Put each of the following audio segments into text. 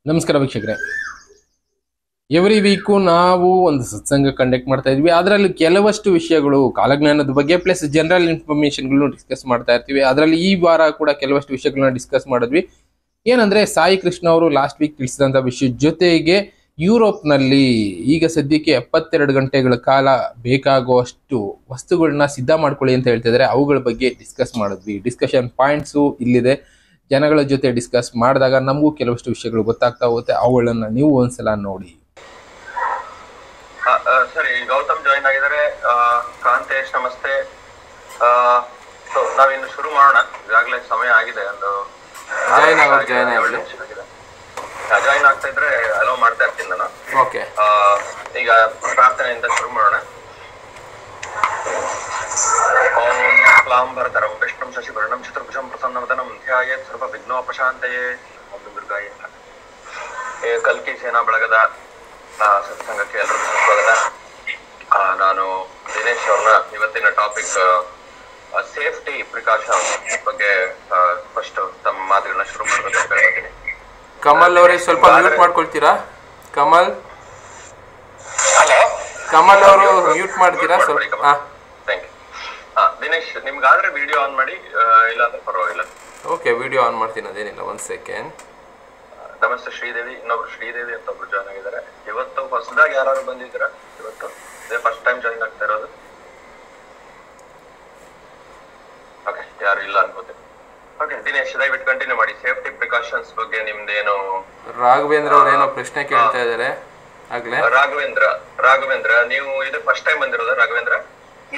ನಮಸ್ಕಾರ ವೀಕ್ಷಕರೇ. Every week ನಾವು ಒಂದು ಸತ್ಸಂಗ ಕಂಡಕ್ಟ್ ಮಾಡ್ತಾ ಇದ್ವಿ. ಅದರಲ್ಲಿ ಕೆಲವಷ್ಟು ವಿಷಯಗಳು ಕಾಲಜ್ಞಾನದ ಬಗ್ಗೆ ಪ್ಲಸ್ ಜನರಲ್ ಇನ್ಫಾರ್ಮೇಶನ್ಗಳನ್ನು ಡಿಸ್ಕಸ್ ಮಾಡ್ತಾ ಇರ್ತೀವಿ. ಅದರಲ್ಲಿ ಈ ವಾರ ಕೂಡ ಕೆಲವಷ್ಟು ವಿಷಯಗಳನ್ನ ಡಿಸ್ಕಸ್ ಮಾಡಿದ್ವಿ. ಏನಂದ್ರೆ ಸಾಯಿ ಕೃಷ್ಣ ಅವರು ಲಾಸ್ಟ್ ವೀಕ್ ತಿಳಿಸಿದಂತ ವಿಷಯ ಜೊತೆಗೆ ಯುರೋಪ್ನಲ್ಲಿ ಈಗ ಸದ್ಯಕ್ಕೆ 72 ಗಂಟೆಗಳ ಕಾಲ ಬೇಕಾಗುವಷ್ಟು ವಸ್ತುಗಳನ್ನ ಸಿದ್ಧ ಮಾಡ್ಕೊಳ್ಳಿ ಅಂತ ಹೇಳ್ತಾ ಇದ್ದಾರೆ. ಅವುಗಳ ಬಗ್ಗೆ ಡಿಸ್ಕಸ್ ಮಾಡಿದ್ವಿ. ಡಿಸ್ಕಷನ್ ಪಾಯಿಂಟ್ಸು ಇಲ್ಲಿದೆ. ಜನಗಳ ಜೊತೆ ಡಿಸ್ಕಸ್ ಮಾಡಿದಾಗ ನಮಗೂ ಕೆಲವಷ್ಟು ವಿಷಯಗಳು ಗೊತ್ತಾಗ್ತಾ ಹೋಗುತ್ತೆ. ಅವುಗಳನ್ನ ನೀವು ಒಂದ್ಸಲ ನೋಡಿ. ಸರಿ, ಗೌತಮ್ ಜಾಯಿನ್ ಆಗಿದ್ದಾರೆ. ಕಾಂತೇಶ್ ನಮಸ್ತೆ. ನಾವಿನ್ನು ಶುರು ಮಾಡೋಣ. ಈಗಾಗಲೇ ಸಮಯ ಆಗಿದೆ. ಒಂದು ಜಾಯಿನ್ ಆಗ್ತಾ ಇದ್ರೆ ಅಲೋ ಮಾಡ್ತಾ ಇರ್ತೀನಿ ನಾನು. ಈಗ ಪ್ರಾರ್ಥನೆಯಿಂದ ಶುರು ಮಾಡೋಣ. ಓಂ ಕ್ಲಾಂಬರಧರಂ ವಿಷ್ಣುಂ ಶಶಿವರ್ಣಂ ಚತುರ್ಭುಜಂ ಪ್ರಸನ್ನವದನಂ ಧ್ಯಾಯೇತ್ ಸರ್ವ ವಿಘ್ನೋಪಶಾಂತಯೇ. ಒಂದು ದುರ್ಗಾಯ. ಕಲ್ಕಿ ಸೇನಾ ಬಳಗದ ಸತ್ಸಂಗಕ್ಕೆ ಎಲ್ಲರಿಗೂ ಸ್ವಾಗತ. ನಾನು ದಿನೇಶ್ ಅವ್ರನ್ನ ಇವತ್ತಿನ ಟಾಪಿಕ್ ಸೇಫ್ಟಿ ಪ್ರಿಕಾಷನ್ ಬಗ್ಗೆ ಫಸ್ಟ್ ತಮ್ಮ ಮಾತುಗಳನ್ನ ಶುರು ಮಾಡಬೇಕು ಅಂತ ಹೇಳ್ತೀನಿ. ಕಮಲ್ ಅವರೇ ಸ್ವಲ್ಪ ಮ್ಯೂಟ್ ಮಾಡ್ಕೊಳ್ತೀರಾ? ಕಮಲ್ ಅವರು ಮ್ಯೂಟ್ ಮಾಡ್ತೀರಾ ಸ್ವಲ್ಪ? Thank you. ದಿನೇಶ್, ನಿಮ್ಗಾದ್ರೆ ವಿಡಿಯೋ ಆನ್ ಮಾಡಿ, ಇಲ್ಲಾಂದ್ರೆ ಪರವಾಗಿಲ್ಲ. ಓಕೆ, ವಿಡಿಯೋ ಆನ್ ಮಾಡ್ತೀನಿ, ಅದೇನಿಲ್ಲ. 1 ಸೆಕೆಂಡ್. ನಮಸ್ತೆ ಶ್ರೀದೇವಿ. ಇನ್ನೊಬ್ರು ಶ್ರೀದೇವಿ ಅಂತ ಒಬ್ರು ಜಾಯ್ನ್ ಆಗಿದ್ದಾರೆ. ಇವತ್ತು ಹೊಸದಾಗಿ ಯಾರು ಬಂದಿದ್ದೀರಾ? ಇವತ್ತು ಇದೇ ಫಸ್ಟ್ ಟೈಮ್ ಜಾಯಿನ್ ಆಗ್ತಾ ಇರೋದು? ಓಕೆ, ಯಾರು ಇಲ್ಲ ಅನ್ಕೋತೀನಿ. ಓಕೆ ದಿನೇಶ್, ದಯವಿಟ್ಟು ಕಂಟಿನ್ಯೂ ಮಾಡಿ. ಸೇಫ್ಟಿ ಪ್ರಿಕಾಷನ್ಸ್ ಬಗ್ಗೆ ನಿಮ್ದೇನು? ರಾಘವೇಂದ್ರ ಅವ್ರು ಏನೋ ಪ್ರಶ್ನೆ ಕೇಳ್ತಾ ಇದಾರೆ. ರಾಘವೇಂದ್ರ, ನೀವು ಇದು ಫಸ್ಟ್ ಟೈಮ್ ಬಂದಿರೋದ? Raghavendra?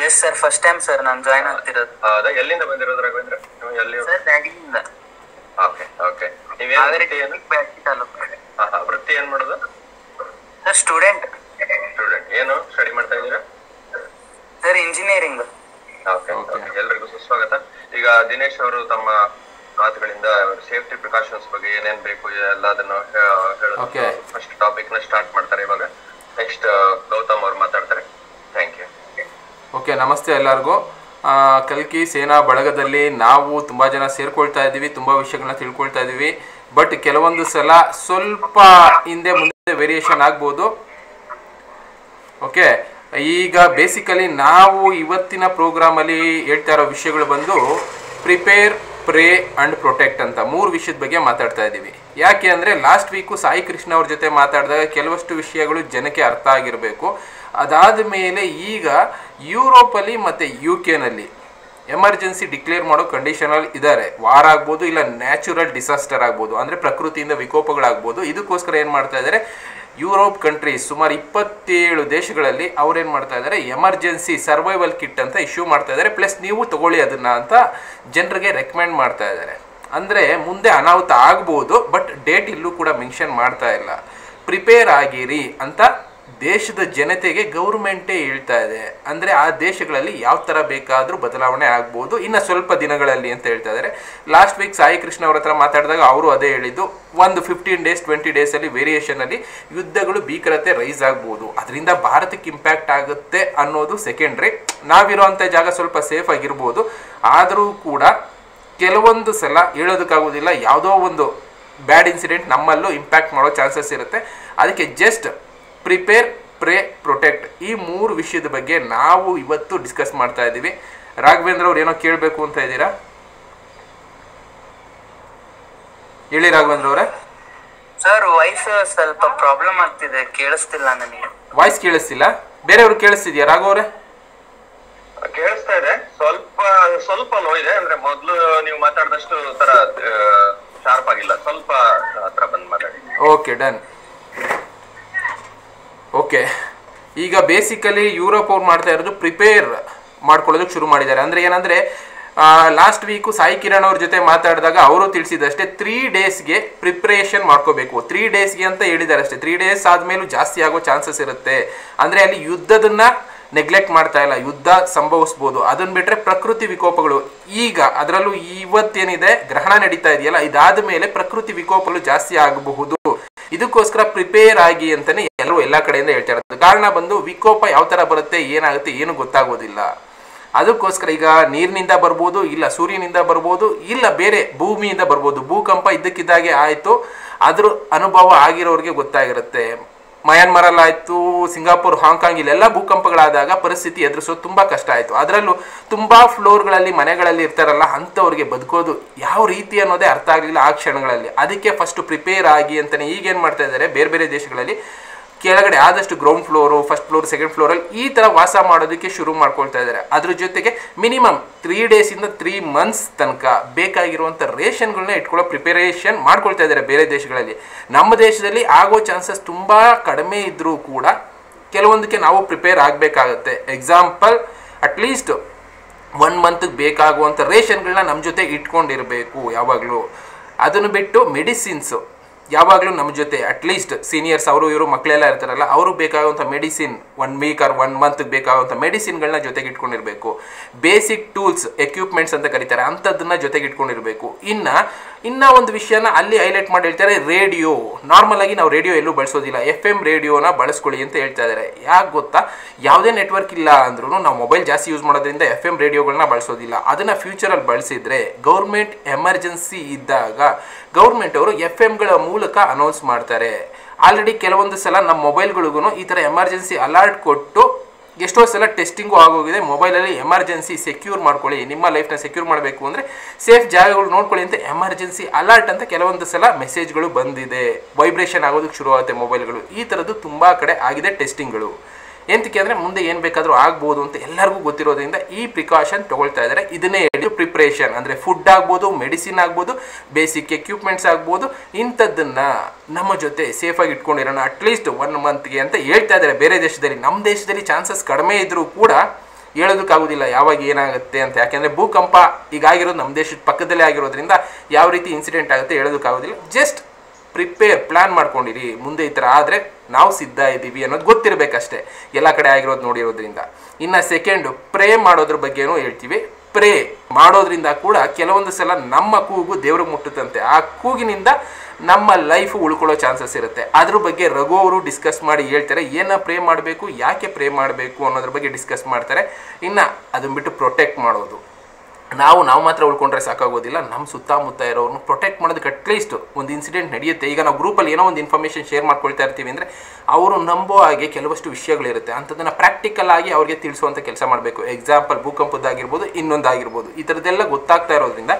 Yes sir, first time sir ನಾನು ಜಾಯಿನ್ ಆಗ್ತಿರೋದು. ಹೌದಾ? ಎಲ್ಲಿಂದ ಬಂದಿರೋದು ರಾಘವೇಂದ್ರ? ಎಲ್ಲಿ? Okay okay. ವೃತ್ತಿ ಏನ್ ಮಾಡೋದು ಸರ್? ಸ್ಟೂಡೆಂಟ್. ಏನು ಸ್ಟಡಿ ಮಾಡ್ತಾ ಇದ್ದೀರಾ ಸರ್? ಇಂಜಿನಿಯರಿಂಗ್. ಓಕೆ ಓಕೆ, ಎಲ್ರಿಗೂ ಸುಸ್ವಾಗತ. ಈಗ ದಿನೇಶ್ ಅವರು ತಮ್ಮ ಮಾತುಗಳಿಂದ ಸೇಫ್ಟಿ ಪ್ರಿಕಾಷನ್ಸ್ ಬಗ್ಗೆ ಏನೇನ್ ಬೇಕು ಎಲ್ಲದನ್ನು ಹೇಳೋದು ಫಸ್ಟ್ ಟಾಪಿಕ್ ನ ಸ್ಟಾರ್ಟ್ ಮಾಡ್ತಾರೆ. ಇವಾಗ ನೆಕ್ಸ್ಟ್ ಗೌತಮ್ ಅವ್ರು ಮಾತಾಡ್ತಾರೆ. Thank you. ಓಕೆ, ನಮಸ್ತೆ ಎಲ್ಲರಿಗೂ. ಕಲ್ಕಿ ಸೇನಾ ಬಳಗದಲ್ಲಿ ನಾವು ತುಂಬ ಜನ ಸೇರ್ಕೊಳ್ತಾ ಇದ್ದೀವಿ, ತುಂಬ ವಿಷಯಗಳನ್ನ ತಿಳ್ಕೊಳ್ತಾ ಇದ್ದೀವಿ. ಬಟ್ ಕೆಲವೊಂದು ಸಲ ಸ್ವಲ್ಪ ಹಿಂದೆ ಮುಂದೆ ವೇರಿಯೇಷನ್ ಆಗ್ಬೋದು. ಓಕೆ, ಈಗ ಬೇಸಿಕಲಿ ನಾವು ಇವತ್ತಿನ ಪ್ರೋಗ್ರಾಮಲ್ಲಿ ಹೇಳ್ತಾ ಇರೋ ವಿಷಯಗಳು ಬಂದು ಪ್ರಿಪೇರ್, ಪ್ರೇ ಆ್ಯಂಡ್ ಪ್ರೊಟೆಕ್ಟ್ ಅಂತ 3 ವಿಷಯದ ಬಗ್ಗೆ ಮಾತಾಡ್ತಾ ಇದ್ದೀವಿ. ಯಾಕೆ ಅಂದರೆ ಲಾಸ್ಟ್ ವೀಕು ಸಾಯಿ ಕೃಷ್ಣ ಅವ್ರ ಜೊತೆ ಮಾತಾಡಿದಾಗ ಕೆಲವಷ್ಟು ವಿಷಯಗಳು ಜನಕ್ಕೆ ಅರ್ಥ ಆಗಿರಬೇಕು. ಅದಾದ ಮೇಲೆ ಈಗ ಯುರೋಪಲ್ಲಿ ಮತ್ತು UK ಎಮರ್ಜೆನ್ಸಿ ಡಿಕ್ಲೇರ್ ಮಾಡೋ ಕಂಡೀಷನಲ್ಲಿ ಇದ್ದಾರೆ. ವಾರ ಆಗ್ಬೋದು, ಇಲ್ಲ ನ್ಯಾಚುರಲ್ ಡಿಸಾಸ್ಟರ್ ಆಗ್ಬೋದು, ಅಂದರೆ ಪ್ರಕೃತಿಯಿಂದ ವಿಕೋಪಗಳಾಗ್ಬೋದು. ಇದಕ್ಕೋಸ್ಕರ ಏನು ಮಾಡ್ತಾ ಇದ್ದಾರೆ, ಯುರೋಪ್ ಕಂಟ್ರೀಸ್ ಸುಮಾರು 27 ದೇಶಗಳಲ್ಲಿ ಅವ್ರೇನು ಮಾಡ್ತಾ ಇದ್ದಾರೆ, ಎಮರ್ಜೆನ್ಸಿ ಸರ್ವೈವಲ್ ಕಿಟ್ ಅಂತ ಇಶ್ಯೂ ಮಾಡ್ತಾ ಇದ್ದಾರೆ. ಪ್ಲಸ್ ನೀವು ತಗೊಳ್ಳಿ ಅದನ್ನು ಅಂತ ಜನರಿಗೆ ರೆಕಮೆಂಡ್ ಮಾಡ್ತಾ ಇದ್ದಾರೆ. ಅಂದರೆ ಮುಂದೆ ಅನಾಹುತ ಆಗ್ಬೋದು, ಬಟ್ ಡೇಟ್ ಇಲ್ಲೂ ಕೂಡ ಮೆನ್ಷನ್ ಮಾಡ್ತಾ ಇಲ್ಲ. ಪ್ರಿಪೇರ್ ಆಗಿರಿ ಅಂತ ದೇಶದ ಜನತೆಗೆ ಗೌರ್ಮೆಂಟೇ ಹೇಳ್ತಾ ಇದೆ. ಅಂದರೆ ಆ ದೇಶಗಳಲ್ಲಿ ಯಾವ ಥರ ಬೇಕಾದರೂ ಬದಲಾವಣೆ ಆಗ್ಬೋದು ಇನ್ನು ಸ್ವಲ್ಪ ದಿನಗಳಲ್ಲಿ ಅಂತ ಹೇಳ್ತಾ ಇದ್ದಾರೆ. ಲಾಸ್ಟ್ ವೀಕ್ ಸಾಯಿ ಕೃಷ್ಣ ಅವ್ರ ಹತ್ರ ಮಾತಾಡಿದಾಗ ಅವರು ಅದೇ ಹೇಳಿದ್ದು, ಒಂದು 15 ಡೇಸ್ 20 ಡೇಸಲ್ಲಿ ವೇರಿಯೇಷನಲ್ಲಿ ಯುದ್ಧಗಳು ಭೀಕರತೆ ರೈಸ್ ಆಗ್ಬೋದು. ಅದರಿಂದ ಭಾರತಕ್ಕೆ ಇಂಪ್ಯಾಕ್ಟ್ ಆಗುತ್ತೆ ಅನ್ನೋದು ಸೆಕೆಂಡ್ರಿ. ನಾವಿರೋವಂಥ ಜಾಗ ಸ್ವಲ್ಪ ಸೇಫ್ ಆಗಿರ್ಬೋದು. ಆದರೂ ಕೂಡ ಕೆಲವೊಂದು ಸಲ ಹೇಳೋದಕ್ಕಾಗೋದಿಲ್ಲ, ಯಾವುದೋ ಒಂದು ಬ್ಯಾಡ್ ಇನ್ಸಿಡೆಂಟ್ ನಮ್ಮಲ್ಲೂ ಇಂಪ್ಯಾಕ್ಟ್ ಮಾಡೋ ಚಾನ್ಸಸ್ ಇರುತ್ತೆ. ಅದಕ್ಕೆ ಜಸ್ಟ್ ಪ್ರಿಪೇರ್, ಪ್ರೇ, ಪ್ರೊಟೆಕ್ಟ್ ಈ 3 ವಿಷಯದ ಬಗ್ಗೆ ನಾವು ಇವತ್ತು ಡಿಸ್ಕಸ್ ಮಾಡ್ತಾ ಇದ್ದೀವಿ. ರಾಘವೇಂದ್ರ ಅವ್ರು ಏನೋ ಕೇಳಬೇಕು ಅಂತ ಇದ್ದೀರಾ? ಹೇಳಿ ರಾಘವೇಂದ್ರ ಅವರೇ. ಸರ್, ವಾಯ್ಸ್ ಸ್ವಲ್ಪ ಪ್ರಾಬ್ಲಮ್ ಆಗ್ತಿದೆ, ಕೇಳಿಸ್ತಿಲ್ಲ ನನಗೆ. ವಾಯ್ಸ್ ಕೇಳಿಸ್ತಿಲ್ಲ? ಬೇರೆಯವ್ರು ಕೇಳಿಸ್ತಿದ್ಯಾ ರಾಘವ್ ಅವರೇ? ಕೇಳಿಸ್ತಾ ಇದೆ, ಸ್ವಲ್ಪ ಲೋ ಇದೆ. ಅಂದ್ರೆ ಮೊದಲು ನೀವು ಮಾತಾಡಿದಷ್ಟು ತರ ಶಾರ್ಪ್ ಆಗಿಲ್ಲ. ಸ್ವಲ್ಪ ಹತ್ರ ಬಂದು ಮಾತಾಡಿ. Okay, done. ಓಕೆ, ಈಗ ಬೇಸಿಕಲಿ ಯುರೋಪ್ ಅವ್ರು ಮಾಡ್ತಾ ಇರೋದು ಪ್ರಿಪೇರ್ ಮಾಡ್ಕೊಳ್ಳೋದಕ್ಕೆ ಶುರು ಮಾಡಿದ್ದಾರೆ. ಅಂದರೆ ಏನಂದರೆ ಲಾಸ್ಟ್ ವೀಕು ಸಾಯಿ ಕಿರಣ್ ಅವ್ರ ಜೊತೆ ಮಾತಾಡಿದಾಗ ಅವರು ತಿಳಿಸಿದಷ್ಟೇ 3 ಡೇಸ್ಗೆ ಪ್ರಿಪ್ರೇಷನ್ ಮಾಡ್ಕೋಬೇಕು. 3 ಡೇಸ್ಗೆ ಅಂತ ಹೇಳಿದ್ದಾರೆ ಅಷ್ಟೇ. 3 ಡೇಸ್ ಆದಮೇಲೂ ಜಾಸ್ತಿ ಆಗೋ ಚಾನ್ಸಸ್ ಇರುತ್ತೆ. ಅಂದರೆ ಅಲ್ಲಿ ಯುದ್ಧದನ್ನು ನೆಗ್ಲೆಕ್ಟ್ ಮಾಡ್ತಾ ಇಲ್ಲ, ಯುದ್ಧ ಸಂಭವಿಸ್ಬೋದು. ಅದನ್ನು ಬಿಟ್ಟರೆ ಪ್ರಕೃತಿ ವಿಕೋಪಗಳು, ಈಗ ಅದರಲ್ಲೂ ಇವತ್ತೇನಿದೆ ಗ್ರಹಣ ನಡೀತಾ ಇದೆಯಲ್ಲ, ಇದಾದ ಮೇಲೆ ಪ್ರಕೃತಿ ವಿಕೋಪಗಳು ಜಾಸ್ತಿ ಆಗಬಹುದು. ಇದಕ್ಕೋಸ್ಕರ ಪ್ರಿಪೇರ್ ಆಗಿ ಅಂತಾನೆ ಎಲ್ಲರೂ ಎಲ್ಲ ಕಡೆಯಿಂದ ಹೇಳ್ತಾ ಇರೋದು. ಕಾರಣ ಬಂದು ವಿಕೋಪ ಯಾವ ಥರ ಬರುತ್ತೆ, ಏನಾಗುತ್ತೆ, ಏನು ಗೊತ್ತಾಗೋದಿಲ್ಲ. ಅದಕ್ಕೋಸ್ಕರ ಈಗ ನೀರಿನಿಂದ ಬರ್ಬೋದು, ಇಲ್ಲ ಸೂರ್ಯನಿಂದ ಬರ್ಬೋದು, ಇಲ್ಲ ಬೇರೆ ಭೂಮಿಯಿಂದ ಬರ್ಬೋದು. ಭೂಕಂಪ ಇದ್ದಕ್ಕಿದ್ದಾಗೆ ಆಯಿತು, ಅದ್ರ ಅನುಭವ ಆಗಿರೋರಿಗೆ ಗೊತ್ತಾಗಿರುತ್ತೆ. ಮಯನ್ಮಾರಲ್ಲಾಯಿತು, ಸಿಂಗಾಪುರ್, ಹಾಂಗ್ಕಾಂಗ್ ಇಲ್ಲೆಲ್ಲ ಭೂಕಂಪಗಳಾದಾಗ ಪರಿಸ್ಥಿತಿ ಎದುರಿಸೋದು ತುಂಬ ಕಷ್ಟ ಆಯಿತು. ಅದರಲ್ಲೂ ತುಂಬ ಫ್ಲೋರ್ಗಳಲ್ಲಿ ಮನೆಗಳಲ್ಲಿ ಇರ್ತಾರಲ್ಲ ಅಂಥವ್ರಿಗೆ ಬದುಕೋದು ಯಾವ ರೀತಿ ಅನ್ನೋದೇ ಅರ್ಥ ಆಗಲಿಲ್ಲ ಆ ಕ್ಷಣಗಳಲ್ಲಿ. ಅದಕ್ಕೆ ಫಸ್ಟ್ ಪ್ರಿಪೇರ್ ಆಗಿ ಅಂತಲೇ ಈಗೇನು ಮಾಡ್ತಾ ಇದ್ದಾರೆ ಬೇರೆ ಬೇರೆ ದೇಶಗಳಲ್ಲಿ ಕೆಳಗಡೆ ಆದಷ್ಟು ground floor, first floor, second ಫ್ಲೋರಲ್ಲಿ ಈ ಥರ ವಾಸ ಮಾಡೋದಕ್ಕೆ ಶುರು ಮಾಡ್ಕೊಳ್ತಾ ಇದ್ದಾರೆ. ಅದ್ರ ಜೊತೆಗೆ ಮಿನಿಮಮ್ 3 ಡೇಸಿಂದ 3 ಮಂತ್ಸ್ ತನಕ ಬೇಕಾಗಿರುವಂಥ ರೇಷನ್ಗಳನ್ನ ಇಟ್ಕೊಳ್ಳೋ ಪ್ರಿಪರೇಷನ್ ಮಾಡ್ಕೊಳ್ತಾ ಇದ್ದಾರೆ ಬೇರೆ ದೇಶಗಳಲ್ಲಿ. ನಮ್ಮ ದೇಶದಲ್ಲಿ ಆಗೋ ಚಾನ್ಸಸ್ ತುಂಬ ಕಡಿಮೆ ಇದ್ದರೂ ಕೂಡ ಕೆಲವೊಂದಕ್ಕೆ ನಾವು ಪ್ರಿಪೇರ್ ಆಗಬೇಕಾಗತ್ತೆ. ಎಕ್ಸಾಂಪಲ್, ಅಟ್ಲೀಸ್ಟ್ 1 ಮಂತ್ಗೆ ಬೇಕಾಗುವಂಥ ರೇಷನ್ಗಳನ್ನ ನಮ್ಮ ಜೊತೆ ಇಟ್ಕೊಂಡಿರಬೇಕು ಯಾವಾಗಲೂ. ಅದನ್ನು ಬಿಟ್ಟು ಮೆಡಿಸಿನ್ಸು ಯಾವಾಗಲೂ ನಮ್ಮ ಜೊತೆ ಅಟ್ಲೀಸ್ಟ್ ಸೀನಿಯರ್ಸ್ ಅವರು ಇವರು ಮಕ್ಕಳೆಲ್ಲ ಇರ್ತಾರಲ್ಲ ಅವ್ರಿಗೆ ಬೇಕಾಗುವಂಥ ಮೆಡಿಸಿನ್ 1 ವೀಕ್ ಆರ್ 1 ಮಂತ್ಗೆ ಬೇಕಾಗುವಂಥ ಮೆಡಿಸಿನ್ಗಳನ್ನ ಜೊತೆಗೆ ಇಟ್ಕೊಂಡಿರಬೇಕು. ಬೇಸಿಕ್ ಟೂಲ್ಸ್, ಎಕ್ವಿಪ್ಮೆಂಟ್ಸ್ ಅಂತ ಕರೀತಾರೆ, ಅಂಥದ್ದನ್ನ ಜೊತೆಗೆ ಇಟ್ಕೊಂಡಿರಬೇಕು. ಇನ್ನು ಒಂದು ವಿಷಯನ ಅಲ್ಲಿ ಹೈಲೈಟ್ ಮಾಡಿ ಹೇಳ್ತಾರೆ, ರೇಡಿಯೋ. ನಾರ್ಮಲ್ ಆಗಿ ನಾವು ರೇಡಿಯೋ ಎಲ್ಲೂ ಬಳಸೋದಿಲ್ಲ, FM ರೇಡಿಯೋನ ಬಳಸ್ಕೊಳ್ಳಿ ಅಂತ ಹೇಳ್ತಾ ಇದ್ದಾರೆ. ಯಾಕೆ ಗೊತ್ತಾ, ಯಾವುದೇ ನೆಟ್ವರ್ಕ್ ಇಲ್ಲ ಅಂದ್ರೂ ನಾವು ಮೊಬೈಲ್ ಜಾಸ್ತಿ ಯೂಸ್ ಮಾಡೋದ್ರಿಂದ FM ರೇಡಿಯೋಗಳನ್ನ ಬಳಸೋದಿಲ್ಲ. ಅದನ್ನು ಫ್ಯೂಚರಲ್ಲಿ ಬಳಸಿದ್ರೆ ಗೌರ್ಮೆಂಟ್ ಎಮರ್ಜೆನ್ಸಿ ಇದ್ದಾಗ ಗೌರ್ಮೆಂಟ್ ಅವರು FM ಮೂಲಕ ಅನೌನ್ಸ್ ಮಾಡ್ತಾರೆ. ಆಲ್ರೆಡಿ ಕೆಲವೊಂದು ಸಲ ನಮ್ಮ ಮೊಬೈಲ್ಗಳಿಗೂ ಈ ಥರ ಎಮರ್ಜೆನ್ಸಿ ಅಲರ್ಟ್ ಕೊಟ್ಟು ಎಷ್ಟೋ ಸಲ ಟೆಸ್ಟಿಂಗು ಆಗೋಗಿದೆ. ಮೊಬೈಲಲ್ಲಿ ಎಮರ್ಜೆನ್ಸಿ ಸೆಕ್ಯೂರ್ ಮಾಡ್ಕೊಳ್ಳಿ, ನಿಮ್ಮ ಲೈಫ್ನ ಸೆಕ್ಯೂರ್ ಮಾಡಬೇಕು ಅಂದರೆ ಸೇಫ್ ಜಾಗಗಳು ನೋಡ್ಕೊಳ್ಳಿ ಅಂತ ಎಮರ್ಜೆನ್ಸಿ ಅಲರ್ಟ್ ಅಂತ ಕೆಲವೊಂದು ಸಲ ಮೆಸೇಜ್ಗಳು ಬಂದಿದೆ. ವೈಬ್ರೇಷನ್ ಆಗೋದಕ್ಕೆ ಶುರು ಆಗುತ್ತೆ ಮೊಬೈಲ್ಗಳು. ಈ ಥರದ್ದು ತುಂಬ ಕಡೆ ಆಗಿದೆ ಟೆಸ್ಟಿಂಗ್ಗಳು. ಎಂತಕ್ಕೆ ಅಂದರೆ ಮುಂದೆ ಏನು ಬೇಕಾದರೂ ಆಗ್ಬೋದು ಅಂತ ಎಲ್ಲರಿಗೂ ಗೊತ್ತಿರೋದ್ರಿಂದ ಈ ಪ್ರಿಕಾಷನ್ ತೊಗೊಳ್ತಾ ಇದ್ದಾರೆ. ಇದನ್ನೇ ಹೇಳಿ ಪ್ರಿಪ್ರೇಷನ್ ಅಂದರೆ ಫುಡ್ ಆಗ್ಬೋದು, ಮೆಡಿಸಿನ್ ಆಗ್ಬೋದು, ಬೇಸಿಕ್ ಎಕ್ವಿಪ್ಮೆಂಟ್ಸ್ ಆಗ್ಬೋದು, ಇಂಥದ್ದನ್ನು ನಮ್ಮ ಜೊತೆ ಸೇಫಾಗಿ ಇಟ್ಕೊಂಡಿರೋಣ ಅಟ್ಲೀಸ್ಟ್ 1 ಮಂತ್ಗೆ ಅಂತ ಹೇಳ್ತಾ ಇದ್ದಾರೆ ಬೇರೆ ದೇಶದಲ್ಲಿ. ನಮ್ಮ ದೇಶದಲ್ಲಿ ಚಾನ್ಸಸ್ ಕಡಿಮೆ ಇದ್ದರೂ ಕೂಡ ಹೇಳೋದಕ್ಕಾಗೋದಿಲ್ಲ ಯಾವಾಗ ಏನಾಗುತ್ತೆ ಅಂತ. ಯಾಕೆಂದರೆ ಭೂಕಂಪ ಈಗಾಗಿರೋದು ನಮ್ಮ ದೇಶದ ಪಕ್ಕದಲ್ಲೇ ಆಗಿರೋದ್ರಿಂದ ಯಾವ ರೀತಿ ಇನ್ಸಿಡೆಂಟ್ ಆಗುತ್ತೆ ಹೇಳೋದಕ್ಕಾಗೋದಿಲ್ಲ. ಜಸ್ಟ್ ಪ್ಲಾನ್ ಮಾಡ್ಕೊಂಡಿರಿ, ಮುಂದೆ ಈ ಥರ ಆದರೆ ನಾವು ಸಿದ್ಧ ಇದ್ದೀವಿ ಅನ್ನೋದು ಗೊತ್ತಿರಬೇಕಷ್ಟೇ, ಎಲ್ಲ ಕಡೆ ಆಗಿರೋದು ನೋಡಿರೋದ್ರಿಂದ. ಇನ್ನು ಸೆಕೆಂಡು, ಪ್ರೇ ಮಾಡೋದ್ರ ಬಗ್ಗೆನೂ ಹೇಳ್ತೀವಿ. ಪ್ರೇ ಮಾಡೋದ್ರಿಂದ ಕೂಡ ಕೆಲವೊಂದು ಸಲ ನಮ್ಮ ಕೂಗು ದೇವ್ರಿಗೆ ಮುಟ್ಟುತ್ತಂತೆ. ಆ ಕೂಗಿನಿಂದ ನಮ್ಮ ಲೈಫು ಉಳ್ಕೊಳ್ಳೋ ಚಾನ್ಸಸ್ ಇರುತ್ತೆ. ಅದ್ರ ಬಗ್ಗೆ ರಘು ಅವರು ಡಿಸ್ಕಸ್ ಮಾಡಿ ಹೇಳ್ತಾರೆ, ಏನ ಪ್ರೇ ಮಾಡಬೇಕು, ಯಾಕೆ ಪ್ರೇ ಮಾಡಬೇಕು ಅನ್ನೋದ್ರ ಬಗ್ಗೆ ಡಿಸ್ಕಸ್ ಮಾಡ್ತಾರೆ. ಇನ್ನು ಅದನ್ನ ಬಿಟ್ಟು ಪ್ರೊಟೆಕ್ಟ್ ಮಾಡೋದು, ನಾವು ಮಾತ್ರ ಉಳ್ಕೊಂಡ್ರೆ ಸಾಕಾಗೋದಿಲ್ಲ, ನಮ್ಮ ಸುತ್ತಮುತ್ತ ಇರೋರನ್ನು ಪ್ರೊಟೆಕ್ಟ್ ಮಾಡೋದಕ್ಕೆ ಅಟ್ಲೀಸ್ಟ್ ಒಂದು ಇನ್ಸಿಡೆಂಟ್ ನಡೆಯುತ್ತೆ. ಈಗ ನಾವು ಗ್ರೂಪಲ್ಲಿ ಏನೋ ಒಂದು ಇನ್ಫಾರ್ಮೇಷನ್ ಶೇರ್ ಮಾಡ್ಕೊಳ್ತಾ ಇರ್ತೀವಿ ಅಂದರೆ ಅವರು ನಂಬೋ ಹಾಗೆ ಕೆಲವಷ್ಟು ವಿಷಯಗಳಿರುತ್ತೆ, ಅಂಥದ್ದನ್ನು ಪ್ರಾಕ್ಟಿಕಲ್ ಆಗಿ ಅವ್ರಿಗೆ ತಿಳಿಸುವಂಥ ಕೆಲಸ ಮಾಡಬೇಕು. ಎಕ್ಸಾಂಪಲ್, ಭೂಕಂಪದ್ದಾಗಿರ್ಬೋದು, ಇನ್ನೊಂದಾಗಿರ್ಬೋದು, ಈ ಥರದ್ದೆಲ್ಲ ಗೊತ್ತಾಗ್ತಾ ಇರೋದ್ರಿಂದ